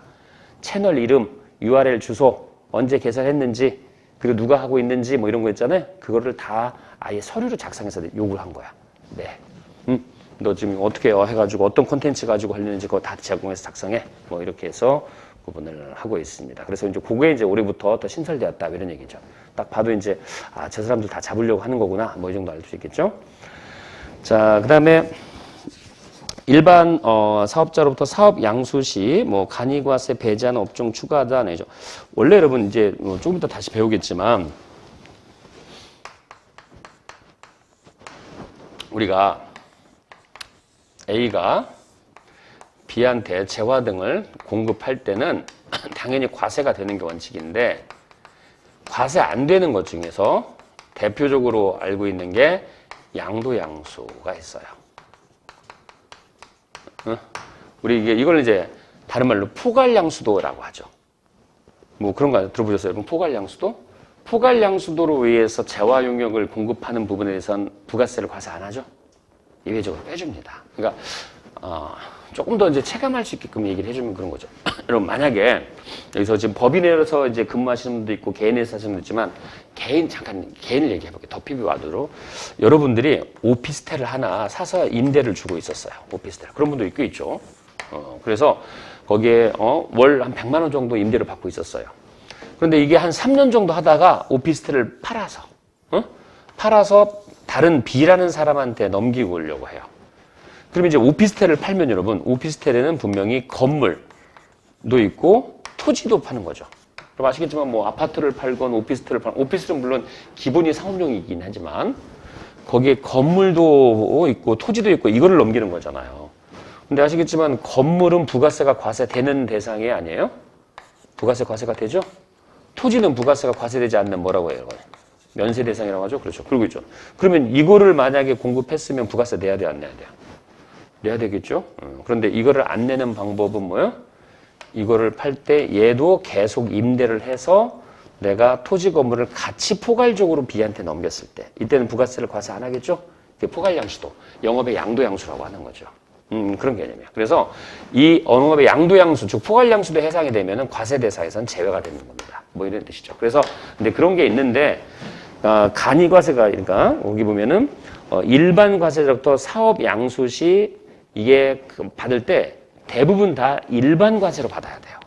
채널 이름, URL 주소, 언제 개설했는지, 그리고 누가 하고 있는지 뭐 이런 거 있잖아요. 그거를 다 아예 서류로 작성해서 요구를 한 거야. 네. 너 지금 어떻게 해가지고 어떤 콘텐츠 가지고 하려는지 그거 다 제공해서 작성해. 뭐 이렇게 해서 구분을 하고 있습니다. 그래서 이제 그게 이제 올해부터 더 신설되었다 이런 얘기죠. 딱 봐도 이제 저 사람들 다 잡으려고 하는 거구나. 뭐 이 정도 알 수 있겠죠. 자, 그다음에 일반 사업자로부터 사업 양수 시 뭐 간이과세 배제하는 업종 추가하다 내죠. 원래 여러분 이제 조금 이따 다시 배우겠지만 우리가 A가 B한테 재화 등을 공급할 때는 당연히 과세가 되는 게 원칙인데 과세 안 되는 것 중에서 대표적으로 알고 있는 게 양도양수가 있어요. 우리 이걸 이제 다른 말로 포괄양수도라고 하죠. 뭐 그런 거 들어보셨어요? 여러분 포괄양수도? 포괄양수도로 의해서 재화 용역을 공급하는 부분에 대해서는 부가세를 과세 안 하죠. 예외적으로 빼줍니다. 그러니까 조금 더 이제 체감할 수 있게끔 얘기를 해주면 그런 거죠. 여러분 만약에 여기서 지금 법인에서 이제 근무하시는 분도 있고 개인에서 하시는 분도 있지만 잠깐 개인을 얘기해 볼게요. 더 PB 와드로 여러분들이 오피스텔을 하나 사서 임대를 주고 있었어요. 오피스텔 그런 분도 있죠. 그래서 거기에 월 한 100만 원 정도 임대를 받고 있었어요. 그런데 이게 한 3년 정도 하다가 오피스텔을 팔아서 다른 B라는 사람한테 넘기고 오려고 해요. 그러면 이제 오피스텔을 팔면 여러분, 오피스텔에는 분명히 건물도 있고 토지도 파는 거죠. 그럼 아시겠지만 뭐 아파트를 팔건 오피스텔을 팔건, 오피스텔은 물론 기본이 상업용이긴 하지만 거기에 건물도 있고 토지도 있고 이거를 넘기는 거잖아요. 근데 아시겠지만 건물은 부가세가 과세되는 대상이 아니에요? 부가세 과세가 되죠? 토지는 부가세가 과세되지 않는 뭐라고 해요? 면세 대상이라고 하죠? 그렇죠. 그러고 있죠. 그러면 이거를 만약에 공급했으면 부가세 내야 돼요? 안 내야 돼요? 내야 되겠죠? 그런데 이거를 안 내는 방법은 뭐예요? 이거를 팔 때 얘도 계속 임대를 해서 내가 토지 건물을 같이 포괄적으로 B한테 넘겼을 때 이때는 부가세를 과세 안 하겠죠? 포괄양수도, 영업의 양도양수라고 하는 거죠. 그런 개념이에요. 그래서 이 영업의 양도양수, 즉 포괄양수도 해당이 되면은 과세 대상에서는 제외가 되는 겁니다. 뭐 이런 뜻이죠. 그래서 근데 그런 게 있는데 간이과세가 그러니까 여기 보면은 일반 과세로부터 사업 양수 시 이게 받을 때 대부분 다 일반 과세로 받아야 돼요.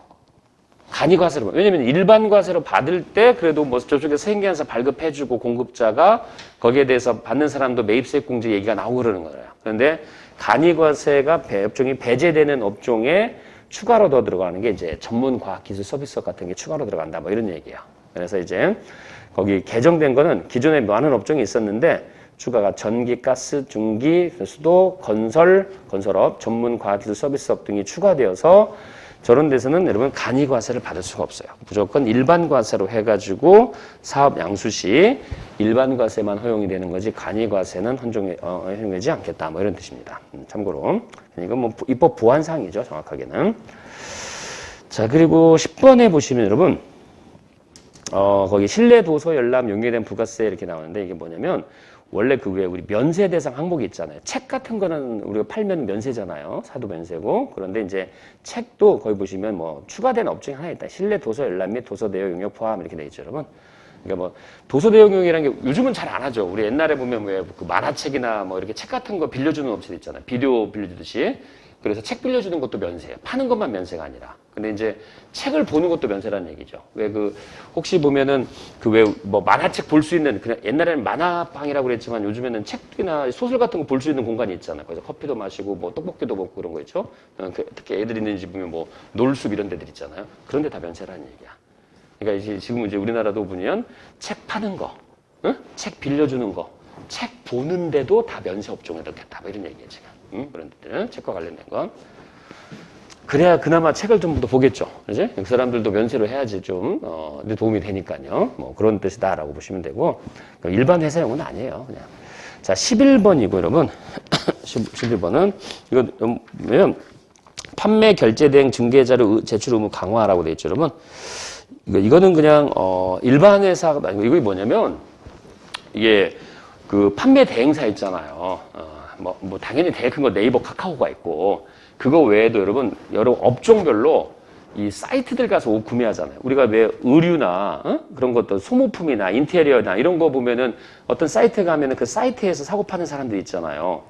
간이과세로. 왜냐면 일반 과세로 받을 때 그래도 뭐 저쪽에서 생계한서 발급해주고 공급자가 거기에 대해서 받는 사람도 매입세액 공제 얘기가 나오고 그러는 거예요. 그런데 간이과세가 업종이 배제되는 업종에 추가로 더 들어가는 게 이제 전문 과학 기술 서비스업 같은 게 추가로 들어간다. 뭐 이런 얘기예요. 그래서 이제 거기 개정된 거는 기존에 많은 업종이 있었는데 추가가 전기, 가스, 중기, 수도, 건설업, 전문 과학기술 서비스업 등이 추가되어서 저런 데서는 여러분 간이과세를 받을 수가 없어요. 무조건 일반과세로 해가지고 사업 양수 시 일반과세만 허용이 되는 거지 간이과세는 허용되지 않겠다. 뭐 이런 뜻입니다. 참고로 이건 뭐 입법 보완사항이죠. 정확하게는. 자, 그리고 10번에 보시면 여러분 거기 실내 도서 열람 용역에 대한 부가세 이렇게 나오는데 이게 뭐냐면 원래 그 외에 우리 면세 대상 항목이 있잖아요. 책 같은 거는 우리가 팔면 면세잖아요. 사도 면세고. 그런데 이제 책도 거기 보시면 뭐 추가된 업종이 하나 있다. 실내 도서 열람 및 도서 대여 용역 포함 이렇게 돼 있죠, 여러분. 그러니까 뭐 도서 대여 용역이라는 게 요즘은 잘 안 하죠. 우리 옛날에 보면 왜 그 만화책이나 뭐 이렇게 책 같은 거 빌려주는 업체도 있잖아요. 비디오 빌려주듯이. 그래서 책 빌려주는 것도 면세예요. 파는 것만 면세가 아니라. 근데 이제 책을 보는 것도 면세라는 얘기죠. 왜 혹시 보면은 왜 뭐 만화책 볼 수 있는, 그냥 옛날에는 만화방이라고 그랬지만 요즘에는 책이나 소설 같은 거 볼 수 있는 공간이 있잖아요. 그래서 커피도 마시고 뭐 떡볶이도 먹고 그런 거 있죠. 특히 애들 있는 집 보면 뭐 놀숲 이런 데들 있잖아요. 그런 데 다 면세라는 얘기야. 그러니까 지금 이제 우리나라도 보면 책 파는 거, 책 빌려주는 거, 책 보는데도 다 면세 업종에 넣겠다. 뭐 이런 얘기예요, 지금. 그런 데들은 책과 관련된 거. 그래야 그나마 책을 좀 더 보겠죠. 그지? 그 사람들도 면세로 해야지 좀, 도움이 되니까요. 뭐 그런 뜻이다라고 보시면 되고, 일반 회사용은 아니에요. 그냥. 자, 11번이고, 여러분. 12번은 이거 보면 판매 결제 대행 중개 자료 제출 의무 강화라고 돼 있죠, 여러분. 이거는 그냥 일반 회사가 아니고 이게 뭐냐면 이게 그 판매 대행사 있잖아요. 뭐 당연히 되게 큰 거 네이버, 카카오가 있고 그거 외에도 여러분 여러 업종별로 이 사이트들 가서 옷 구매하잖아요. 우리가 왜 의류나 그런 것도 소모품이나 인테리어나 이런 거 보면은 어떤 사이트 가면은 그 사이트에서 사고 파는 사람들이 있잖아요.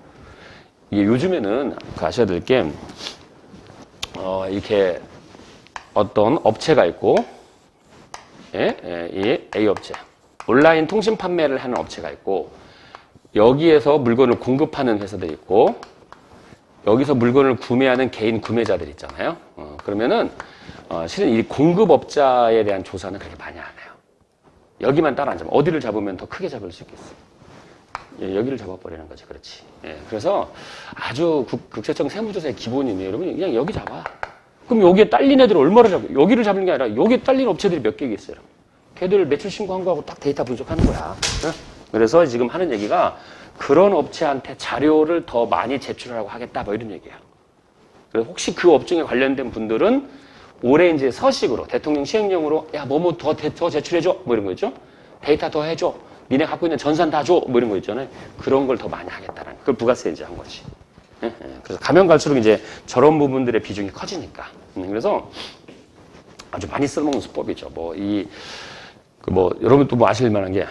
이게 요즘에는 아셔야 될 게 이렇게 어떤 업체가 있고 이 A 업체 온라인 통신 판매를 하는 업체가 있고 여기에서 물건을 공급하는 회사들이 있고 여기서 물건을 구매하는 개인 구매자들 있잖아요. 그러면은 실은 이 공급업자에 대한 조사는 그렇게 많이 안 해요. 여기만 따라 안 잡아. 어디를 잡으면 더 크게 잡을 수 있겠어. 여기를 잡아버리는 거지, 그렇지. 그래서 아주 국세청 세무조사의 기본이네요. 여러분 그냥 여기 잡아. 그럼 여기에 딸린 애들 얼마를 잡아? 여기를 잡는 게 아니라 여기에 딸린 업체들이 몇 개가 있어요. 걔들 매출 신고한 거하고 딱 데이터 분석하는 거야. 그래서 지금 하는 얘기가 그런 업체한테 자료를 더 많이 제출하라고 하겠다, 뭐 이런 얘기야. 그래서 혹시 그 업종에 관련된 분들은 올해 이제 서식으로 대통령 시행령으로 야, 뭐 더 제출해줘, 뭐 이런 거 있죠? 데이터 더 해줘. 니네 갖고 있는 전산 다 줘, 뭐 이런 거 있잖아요. 그런 걸 더 많이 하겠다는 그걸 부가세 이제 한 거지. 그래서 가면 갈수록 이제 저런 부분들의 비중이 커지니까. 그래서 아주 많이 써먹는 수법이죠. 여러분 또 뭐 아실 만한 게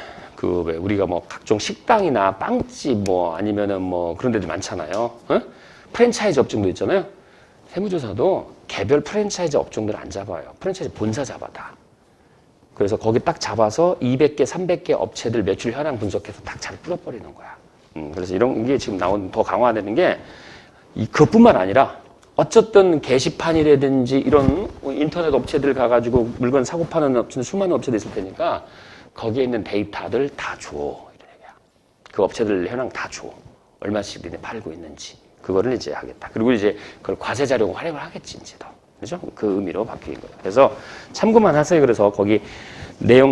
왜 우리가 뭐 각종 식당이나 빵집 뭐 아니면은 뭐 그런 데도 많잖아요. 프랜차이즈 업종도 있잖아요. 세무조사도 개별 프랜차이즈 업종들 안 잡아요. 프랜차이즈 본사 잡아 다. 그래서 거기 딱 잡아서 200개, 300개 업체들 매출 현황 분석해서 딱 잘 뿌려버리는 거야. 그래서 이런 게 지금 더 강화되는 게 그것뿐만 아니라 어쨌든 게시판이라든지 이런 인터넷 업체들 가가지고 물건 사고 파는 업체들 수많은 업체들 있을 테니까 거기에 있는 데이터들 다 줘. 이런 얘기야. 그 업체들 현황 다 줘. 얼마씩 니네 팔고 있는지. 그거를 이제 하겠다. 그리고 이제 그걸 과세 자료로 활용을 하겠지, 이제 더. 그죠? 그 의미로 바뀐 거예요. 그래서 참고만 하세요. 그래서 거기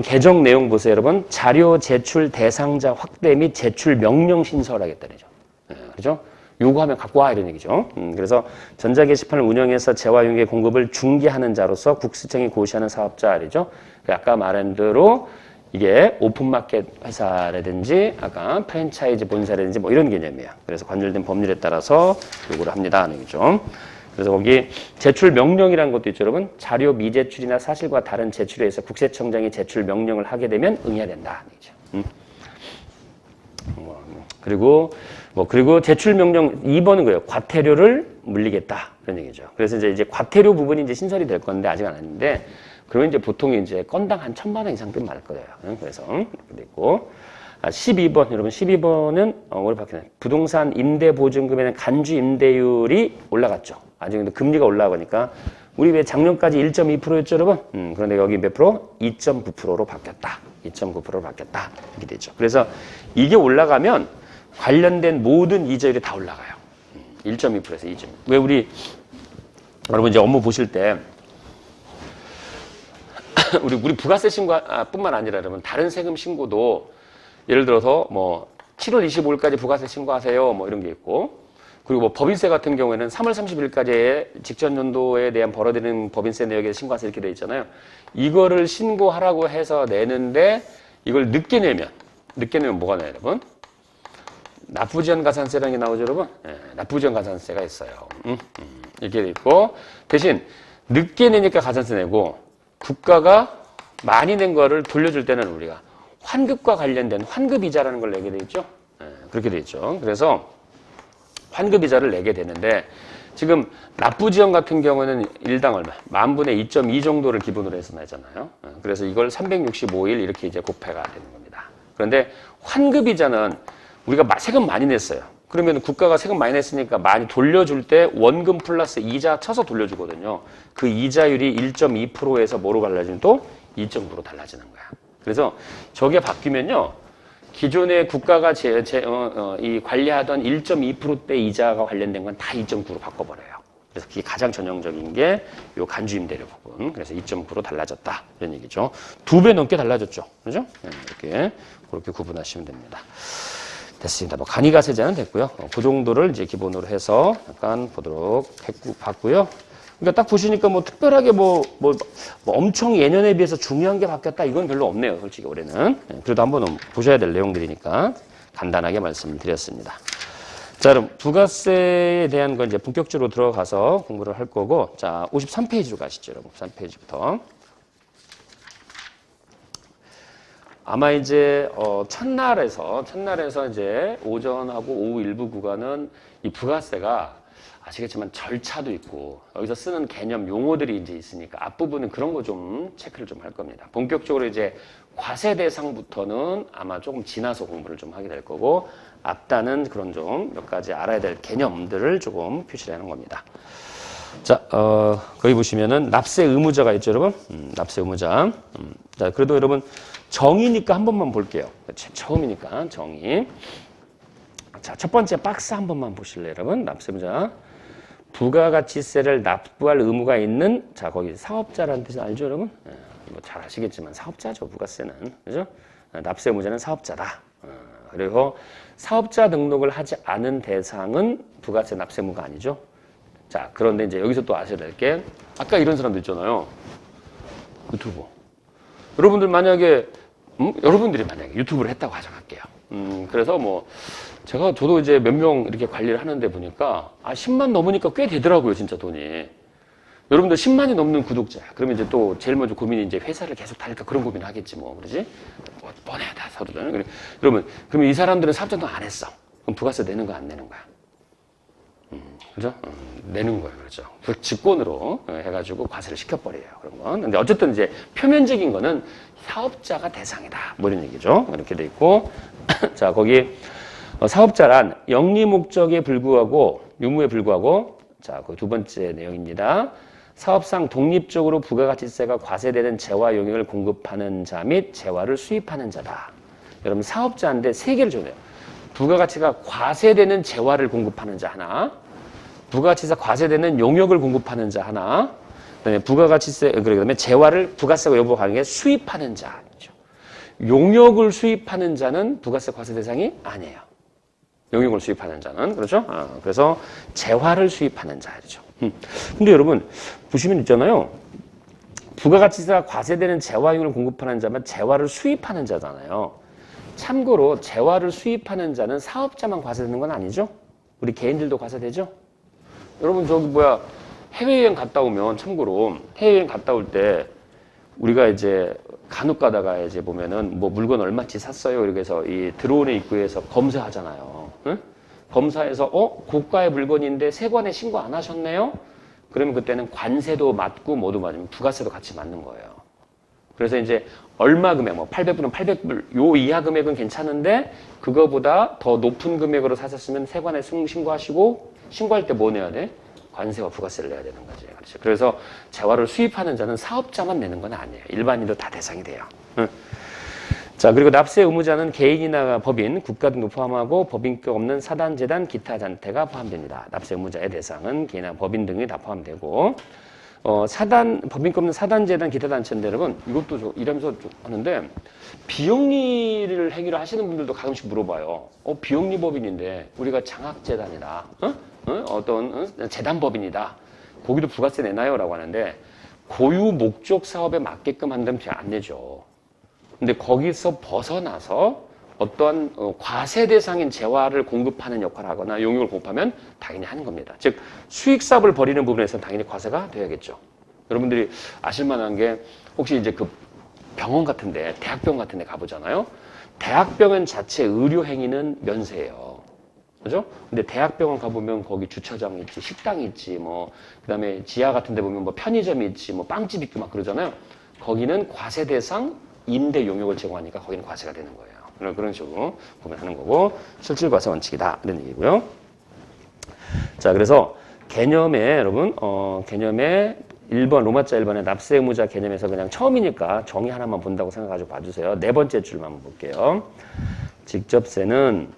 개정 내용 보세요, 여러분. 자료 제출 대상자 확대 및 제출 명령 신설하겠다, 그죠? 그죠? 요구하면 갖고 와, 이런 얘기죠. 그래서 전자게시판을 운영해서 재화용의 공급을 중개하는 자로서 국세청이 고시하는 사업자, 알죠? 아까 말한 대로 이게 오픈마켓 회사라든지 아까 프랜차이즈 본사라든지 뭐 이런 개념이야. 그래서 관절된 법률에 따라서 요구를 합니다, 하는 얘기죠. 그래서 거기 제출 명령이라는 것도 있죠, 여러분. 자료 미제출이나 사실과 다른 제출에 의해서 국세청장이 제출 명령을 하게 되면 응해야 된다, 하는 얘기죠. 그리고 제출 명령 2번은 거예요. 과태료를 물리겠다, 그런 얘기죠. 그래서 이제 과태료 부분이 이제 신설이 될 건데 아직 안 했는데 그러면 이제 보통 이제 건당 한 1,000만 원 이상 돈 많을 거예요. 그래서 이렇게 돼 있고 12번 여러분 12번은 올해 바뀌는 부동산 임대 보증금에는 간주 임대율이 올라갔죠. 아직 근데 금리가 올라가니까 우리 왜 작년까지 1.2%였죠, 여러분? 그런데 여기 몇 프로? 2.9%로 바뀌었다. 2.9%로 바뀌었다. 이렇게 되죠. 그래서 이게 올라가면 관련된 모든 이자율이 다 올라가요. 1.2%에서 2.2%. 왜 우리 여러분 이제 업무 보실 때 우리 부가세 신고 뿐만 아니라 여러분 다른 세금 신고도 예를 들어서 뭐 7월 25일까지 부가세 신고하세요. 뭐 이런 게 있고 그리고 뭐 법인세 같은 경우에는 3월 30일까지의 직전 연도에 대한 벌어들이는 법인세 내역에 신고하세요 이렇게 돼 있잖아요. 이거를 신고하라고 해서 내는데 이걸 늦게 내면 뭐가 나요, 여러분? 납부지연 가산세라는 게 나오죠, 여러분? 네, 납부지연 가산세가 있어요. 이렇게 돼 있고 대신 늦게 내니까 가산세 내고 국가가 많이 낸 거를 돌려줄 때는 우리가 환급과 관련된 환급이자라는 걸 내게 돼 있죠. 네, 그렇게 돼 있죠. 그래서 환급이자를 내게 되는데 지금 납부지연 같은 경우는 일당 얼마? 10,000분의 2.2 정도를 기본으로 해서 내잖아요. 그래서 이걸 365일 이렇게 이제 곱해가 되는 겁니다. 그런데 환급이자는 우리가 세금 많이 냈어요. 그러면 국가가 세금 많이 냈으니까 많이 돌려줄 때 원금 플러스 이자 쳐서 돌려주거든요. 그 이자율이 1.2%에서 뭐로 달라지면 또 2.9로 달라지는 거야. 그래서 저게 바뀌면요. 기존에 국가가 이 관리하던 1.2%대 이자가 관련된 건 다 2.9로 바꿔버려요. 그래서 그게 가장 전형적인 게 요 간주임대료 부분. 그래서 2.9로 달라졌다. 이런 얘기죠. 2배 넘게 달라졌죠. 그죠? 이렇게, 그렇게 구분하시면 됩니다. 됐습니다. 뭐 간이가세제는 됐고요. 그 정도를 이제 기본으로 해서 약간 보도록 봤고요. 그러니까 딱 보시니까 뭐 특별하게 뭐 엄청 예년에 비해서 중요한 게 바뀌었다 이건 별로 없네요. 솔직히 올해는. 그래도 한번 보셔야 될 내용들이니까 간단하게 말씀드렸습니다. 자, 그럼 부가세에 대한 건 이제 본격적으로 들어가서 공부를 할 거고, 자, 53페이지로 가시죠, 여러분. 53페이지부터. 아마 이제 첫날에서 이제 오전하고 오후 일부 구간은 이 부가세가 아시겠지만 절차도 있고 여기서 쓰는 개념 용어들이 이제 있으니까 앞부분은 그런 거 좀 체크를 좀 할 겁니다. 본격적으로 이제 과세 대상부터는 아마 조금 지나서 공부를 좀 하게 될 거고 앞단은 그런 좀 몇 가지 알아야 될 개념들을 조금 표시를 하는 겁니다. 자, 거기 보시면은 납세 의무자가 있죠, 여러분. 납세 의무자. 자, 그래도 여러분 정의니까 한 번만 볼게요. 처음이니까 정의. 자, 첫 번째 박스 한 번만 보실래요, 여러분? 납세 의무자. 부가가치세를 납부할 의무가 있는, 자, 거기 사업자라는 뜻이 알죠, 여러분? 뭐 잘 아시겠지만 사업자죠, 부가세는. 그죠? 납세 의무자는 사업자다. 그리고 사업자 등록을 하지 않은 대상은 부가세 납세 의무가 아니죠. 자, 그런데 이제 여기서 또 아셔야 될 게, 아까 이런 사람들 있잖아요. 유튜브. 여러분들 만약에, 여러분들이 만약에 유튜브를 했다고 가정할게요. 그래서 뭐, 저도 이제 몇 명 이렇게 관리를 하는데 보니까, 10만 넘으니까 꽤 되더라고요, 진짜 돈이. 여러분들 10만이 넘는 구독자. 그러면 이제 또 제일 먼저 고민이 이제 회사를 계속 다닐까 그런 고민을 하겠지 뭐, 그러지? 뭐, 뻔해, 다 서로잖아요. 그러면 이 사람들은 사업자 등록 안 했어. 그럼 부가세 내는 거 안 내는 거야? 그죠? 내는 거예요. 그렇죠. 그 직권으로 해가지고 과세를 시켜버려요. 그런 건. 근데 어쨌든 이제 표면적인 거는 사업자가 대상이다. 뭐 이런 얘기죠. 이렇게 돼 있고. 자, 거기 사업자란 영리 목적에 불구하고, 유무에 불구하고, 자, 그 두 번째 내용입니다. 사업상 독립적으로 부가가치세가 과세되는 재화 용역을 공급하는 자 및 재화를 수입하는 자다. 여러분, 사업자인데 세 개를 정해요. 부가가치가 과세되는 재화를 공급하는 자 하나, 부가가치세 과세되는 용역을 공급하는 자 하나, 그다음에 부가가치세, 그다음에 재화를 부가세가 여부 가능해 수입하는 자죠. 용역을 수입하는 자는 부가세 과세 대상이 아니에요. 용역을 수입하는 자는 그렇죠. 그래서 재화를 수입하는 자죠. 근데 여러분 보시면 있잖아요. 부가가치세가 과세되는 재화용을 공급하는 자면 재화를 수입하는 자잖아요. 참고로 재화를 수입하는 자는 사업자만 과세되는 건 아니죠. 우리 개인들도 과세되죠. 여러분 해외여행 갔다 오면 참고로 해외여행 갔다 올 때 우리가 이제 간혹 가다가 이제 보면은 뭐 물건 얼마치 샀어요. 이렇게 해서 이 들어오는 입구에서 검사하잖아요. 응? 검사해서 고가의 물건인데 세관에 신고 안 하셨네요. 그러면 그때는 관세도 맞고 뭐도 맞으면 부가세도 같이 맞는 거예요. 그래서 이제 얼마 금액, 뭐 800불은 800불, 요 이하 금액은 괜찮은데 그거보다 더 높은 금액으로 사셨으면 세관에 신고하시고 신고할 때 뭐 내야 돼? 관세와 부가세를 내야 되는 거지. 그렇죠. 그래서 재화를 수입하는 자는 사업자만 내는 건 아니에요. 일반인도 다 대상이 돼요. 자, 그리고 납세 의무자는 개인이나 법인, 국가 등도 포함하고 법인격 없는 사단, 재단, 기타 단체가 포함됩니다. 납세 의무자의 대상은 개인이나 법인 등이 다 포함되고 법인격 없는 사단, 재단, 기타 단체인데 여러분 이것도 이러면서 하는데 비영리를 행위를 하시는 분들도 가끔씩 물어봐요. 비영리 법인인데 우리가 장학재단이다. 어떤 재단법인이다. 거기도 부가세 내나요? 라고 하는데 고유 목적 사업에 맞게끔 한다면 안 내죠. 근데 거기서 벗어나서 어떠한 과세 대상인 재화를 공급하는 역할을 하거나 용역을 공급하면 당연히 하는 겁니다. 즉 수익 사업을 벌이는 부분에서는 당연히 과세가 돼야겠죠. 여러분들이 아실 만한 게 혹시 이제 그 병원 같은데 대학병원 같은데 가보잖아요. 대학병원 자체 의료 행위는 면세예요. 그죠? 근데 대학병원 가보면 거기 주차장이 있지, 식당이 있지, 그 다음에 지하 같은 데 보면 편의점이 있지, 빵집 있고 막 그러잖아요. 거기는 과세 대상 임대 용역을 제공하니까 거기는 과세가 되는 거예요. 그런 식으로 보면 하는 거고, 실질과세 원칙이다. 이런 얘기고요. 자, 그래서 개념에, 여러분, 개념에 1번, 로마자 1번의 납세 의무자 개념에서 그냥 처음이니까 정의 하나만 본다고 생각하시고 봐주세요. 네 번째 줄만 한번 볼게요. 직접세는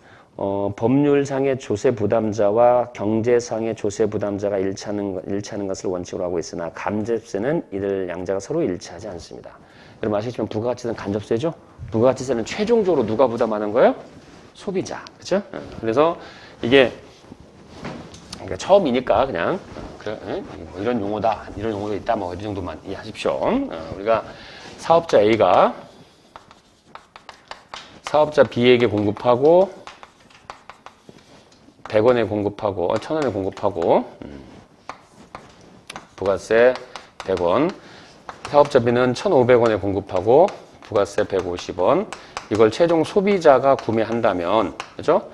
법률상의 조세 부담자와 경제상의 조세 부담자가 일치하는 것을 원칙으로 하고 있으나 간접세는 이들 양자가 서로 일치하지 않습니다. 여러분 아시겠지만 부가가치세는 간접세죠? 부가가치세는 최종적으로 누가 부담하는 거예요? 소비자. 그죠? 그래서 이게 그러니까 처음이니까 그냥 그래, 뭐 이런 용어다, 이런 용어도 있다, 뭐 이 정도만 이해하십시오. 우리가 사업자 A가 사업자 B에게 공급하고 100원에 공급하고 1000원에 공급하고 부가세 100원, 사업자 B는 1500원에 공급하고 부가세 150원, 이걸 최종 소비자가 구매한다면, 그죠?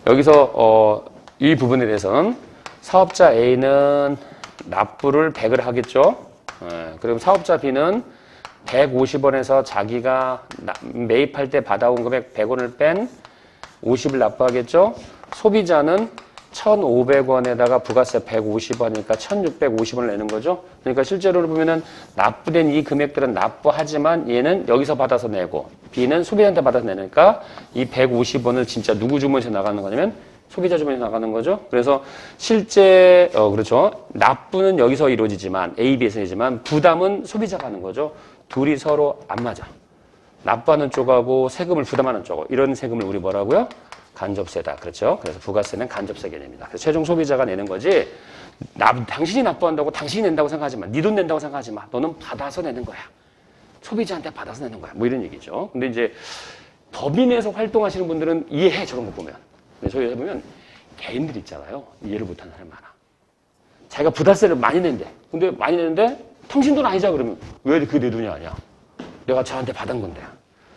여기서 이 부분에 대해서는 사업자 A는 납부를 100을 하겠죠. 그럼 사업자 B는 150원에서 자기가 매입할 때 받아온 금액 100원을 뺀 50을 납부하겠죠. 소비자는 1,500원에다가 부가세 150원이니까 1,650원을 내는 거죠. 그러니까 실제로 보면은 납부된 이 금액들은 납부하지만 얘는 여기서 받아서 내고 B는 소비자한테 받아서 내니까 이 150원을 진짜 누구 주머니에서 나가는 거냐면 소비자 주머니에서 나가는 거죠. 그래서 실제 그렇죠. 납부는 여기서 이루어지지만 A, B에서 이지만 부담은 소비자가 하는 거죠. 둘이 서로 안 맞아. 납부하는 쪽하고 세금을 부담하는 쪽하고 이런 세금을 우리 뭐라고요? 간접세다. 그렇죠? 그래서 부가세는 간접세 개념이다. 그래서 최종 소비자가 내는 거지. 당신이 납부한다고 당신이 낸다고 생각하지 마. 네 돈 낸다고 생각하지 마. 너는 받아서 내는 거야. 소비자한테 받아서 내는 거야. 뭐 이런 얘기죠. 근데 이제 법인에서 활동하시는 분들은 이해해 저런 거 보면. 근데 저희 회사 보면 개인들 있잖아요. 이해를 못하는 사람이 많아. 자기가 부가세를 많이 낸대. 근데 많이 내는데 당신 돈 아니자 그러면 왜 그게 내 돈이 아니야? 내가 저한테 받은 건데.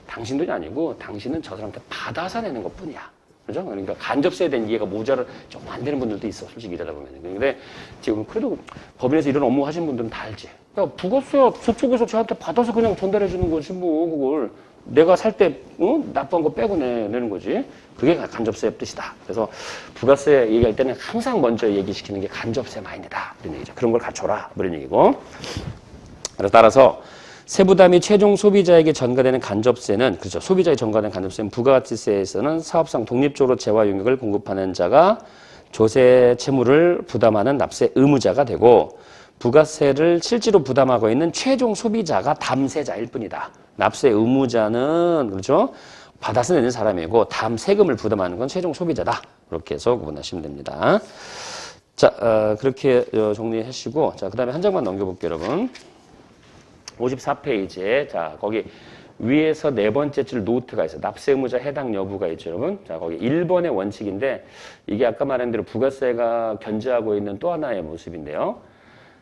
당신 돈이 아니고 당신은 저 사람한테 받아서 내는 것 뿐이야. 그죠? 그러니까 간접세에 대한 이해가 모자를 좀 안 되는 분들도 있어. 솔직히 이러다 보면. 근데 지금 그래도 법인에서 이런 업무 하시는 분들은 다 알지. 야, 부가세야 저쪽에서 저한테 받아서 그냥 전달해 주는 거지 뭐 그걸. 내가 살 때 납부한 거 빼고 내는 거지. 그게 간접세의 뜻이다. 그래서 부가세 얘기할 때는 항상 먼저 얘기시키는 게 간접세 마인드다. 이런 얘기죠. 그런 걸 갖춰라. 이런 얘기고. 그래서 따라서 세부담이 최종 소비자에게 전가되는 간접세는, 그렇죠. 소비자에게 전가되는 간접세는 부가가치세에서는 사업상 독립적으로 재화 용역을 공급하는 자가 조세 채무를 부담하는 납세 의무자가 되고, 부가세를 실제로 부담하고 있는 최종 소비자가 담세자일 뿐이다. 납세 의무자는, 그렇죠. 받아서 내는 사람이고, 세금을 부담하는 건 최종 소비자다. 이렇게 해서 구분하시면 됩니다. 자, 그렇게 정리하시고, 자, 그 다음에 한 장만 넘겨볼게요, 여러분. 54페이지에, 자, 거기 위에서 네 번째 줄 노트가 있어요. 납세 의무자 해당 여부가 있죠, 여러분. 자, 거기 1번의 원칙인데, 이게 아까 말한 대로 부가세가 견제하고 있는 또 하나의 모습인데요.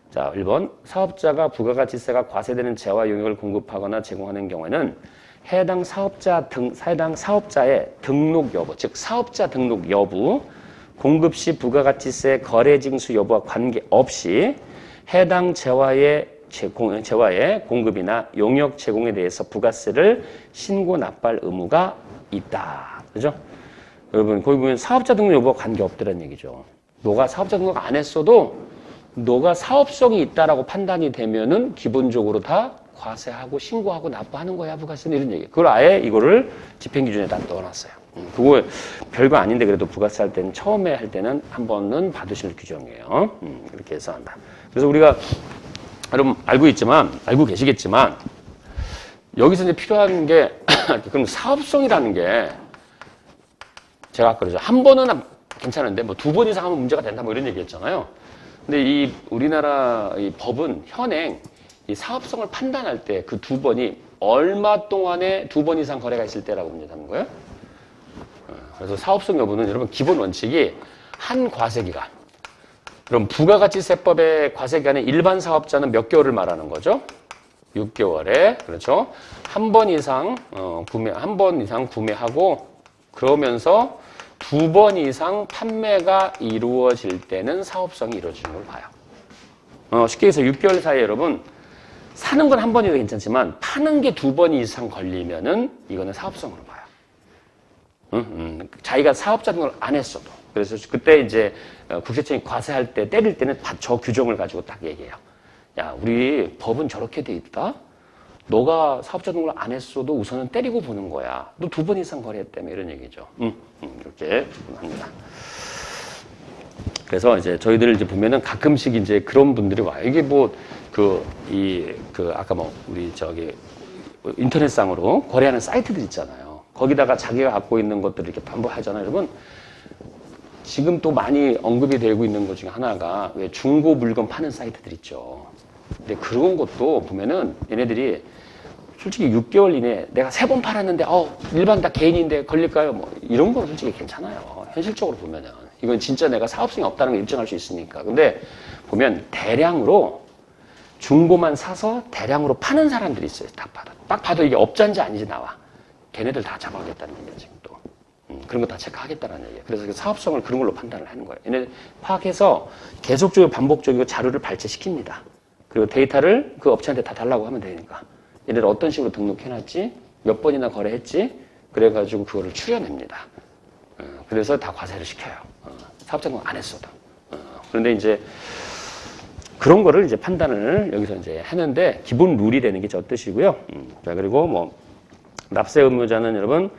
자, 1번. 사업자가 부가가치세가 과세되는 재화 용역을 공급하거나 제공하는 경우에는 해당 사업자의 등록 여부, 즉, 사업자 등록 여부, 공급 시 부가가치세 거래 징수 여부와 관계없이 해당 재화의 공급이나 용역 제공에 대해서 부가세를 신고 납부할 의무가 있다. 그죠? 여러분, 거기 보면 사업자 등록 여부와 관계없다는 얘기죠. 너가 사업자 등록 안 했어도 너가 사업성이 있다라고 판단이 되면은 기본적으로 다 과세하고 신고하고 납부하는 거야, 부가세는. 이런 얘기. 그걸 아예 이거를 집행기준에 다 넣어놨어요. 그거 별거 아닌데 그래도 부가세 할 때는 처음에 할 때는 한 번은 받으실 규정이에요. 그렇게 해서 한다. 그래서 우리가 여러분 알고 계시겠지만 여기서 이제 필요한 게 그럼 사업성이라는 게 제가 아까 그러죠. 한 번은 괜찮은데 뭐 두 번 이상 하면 문제가 된다 뭐 이런 얘기했잖아요. 근데 이 우리나라 이 법은 현행 이 사업성을 판단할 때 그 두 번이 얼마 동안에 두 번 이상 거래가 있을 때라고 문제 삼는 거예요. 그래서 사업성 여부는 여러분 기본 원칙이 한 과세기간. 그럼 부가가치세법의 과세기간에 일반 사업자는 몇 개월을 말하는 거죠? 6개월에. 그렇죠? 한 번 이상 구매하고 그러면서 두 번 이상 판매가 이루어질 때는 사업성이 이루어지는 걸 봐요. 쉽게 해서 6개월 사이에 여러분 사는 건 한 번이라도 괜찮지만 파는 게 두 번 이상 걸리면은 이거는 사업성으로 봐요. 자기가 사업자 등록을 안 했어도. 그래서 그때 이제 국세청이 과세할 때 때릴 때는 저 규정을 가지고 딱 얘기해요. 야, 우리 법은 저렇게 돼 있다. 너가 사업자 등록을 안 했어도 우선은 때리고 보는 거야. 너 두 번 이상 거래했다며 이런 얘기죠. 이렇게 합니다. 그래서 이제 저희들 이제 보면은 가끔씩 이제 그런 분들이 와요. 이게 뭐 아까 뭐 우리 저기 인터넷상으로 거래하는 사이트들 있잖아요. 거기다가 자기가 갖고 있는 것들을 이렇게 반복하잖아요, 여러분. 지금 또 많이 언급이 되고 있는 것 중에 하나가 왜 중고 물건 파는 사이트들 있죠. 근데 그런 것도 보면은 얘네들이 솔직히 6개월 이내에 내가 3번 팔았는데 일반 다 개인인데 걸릴까요? 뭐 이런 건 솔직히 괜찮아요. 현실적으로 보면은 이건 진짜 내가 사업성이 없다는 걸 입증할 수 있으니까. 근데 보면 대량으로 중고만 사서 대량으로 파는 사람들이 있어요. 딱 봐도 이게 업자인지 아닌지 나와. 걔네들 다 잡아가겠다는 얘기야 지금 또. 그런 거 다 체크하겠다는 얘기예요. 그래서 그 사업성을 그런 걸로 판단을 하는 거예요. 얘네 파악해서 계속적이고 반복적이고 자료를 발제시킵니다. 그리고 데이터를 그 업체한테 다 달라고 하면 되니까. 얘네들 어떤 식으로 등록해놨지, 몇 번이나 거래했지, 그래가지고 그거를 추려냅니다. 그래서 다 과세를 시켜요. 사업 점검 안 했어도. 그런데 이제 그런 거를 이제 판단을 여기서 이제 하는데 기본 룰이 되는 게 저 뜻이고요. 자, 그리고 뭐 납세 의무자는 여러분,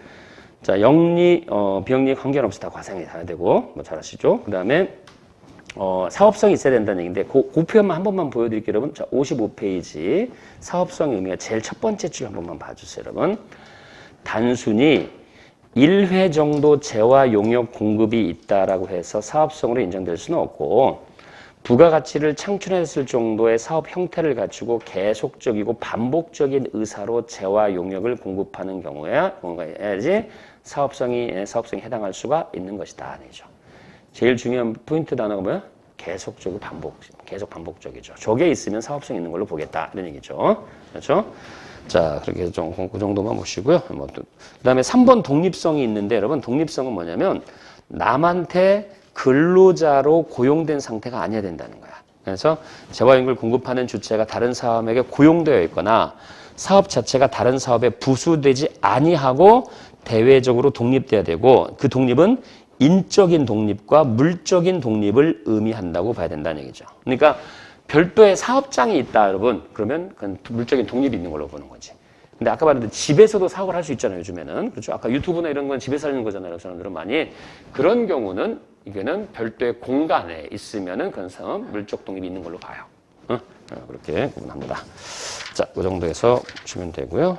자, 영리, 비영리 관계없이 다 과세해야 되고, 뭐 잘 아시죠? 그 다음에 사업성이 있어야 된다는 얘기인데 그 표현만 한 번만 보여드릴게요, 여러분. 자, 55페이지 사업성의 의미가 제일 첫 번째 줄 한 번만 봐주세요, 여러분. 단순히 1회 정도 재화 용역 공급이 있다라고 해서 사업성으로 인정될 수는 없고 부가가치를 창출했을 정도의 사업 형태를 갖추고 계속적이고 반복적인 의사로 재화 용역을 공급하는 경우에야지 사업성에 해당할 수가 있는 것이다. 아니죠. 제일 중요한 포인트 단어가 뭐야? 계속 반복적이죠. 저게 있으면 사업성 있는 걸로 보겠다. 이런 얘기죠. 그렇죠? 자, 그렇게 좀, 그 정도만 보시고요. 뭐 그 다음에 3번 독립성이 있는데, 여러분, 독립성은 뭐냐면, 남한테 근로자로 고용된 상태가 아니어야 된다는 거야. 그래서 재화용역을 공급하는 주체가 다른 사람에게 고용되어 있거나, 사업 자체가 다른 사업에 부수되지 아니하고, 대외적으로 독립돼야 되고, 그 독립은 인적인 독립과 물적인 독립을 의미한다고 봐야 된다는 얘기죠. 그러니까 별도의 사업장이 있다, 여러분. 그러면 그건 물적인 독립이 있는 걸로 보는 거지. 근데 아까 말했듯이 집에서도 사업을 할 수 있잖아요, 요즘에는. 그렇죠? 아까 유튜브나 이런 건 집에서 하는 거잖아요, 사람들은 많이. 그런 경우는 이게는 별도의 공간에 있으면은 그런 사업 물적 독립이 있는 걸로 봐요. 그렇게 구분합니다. 자, 그 정도에서 보시면 되고요.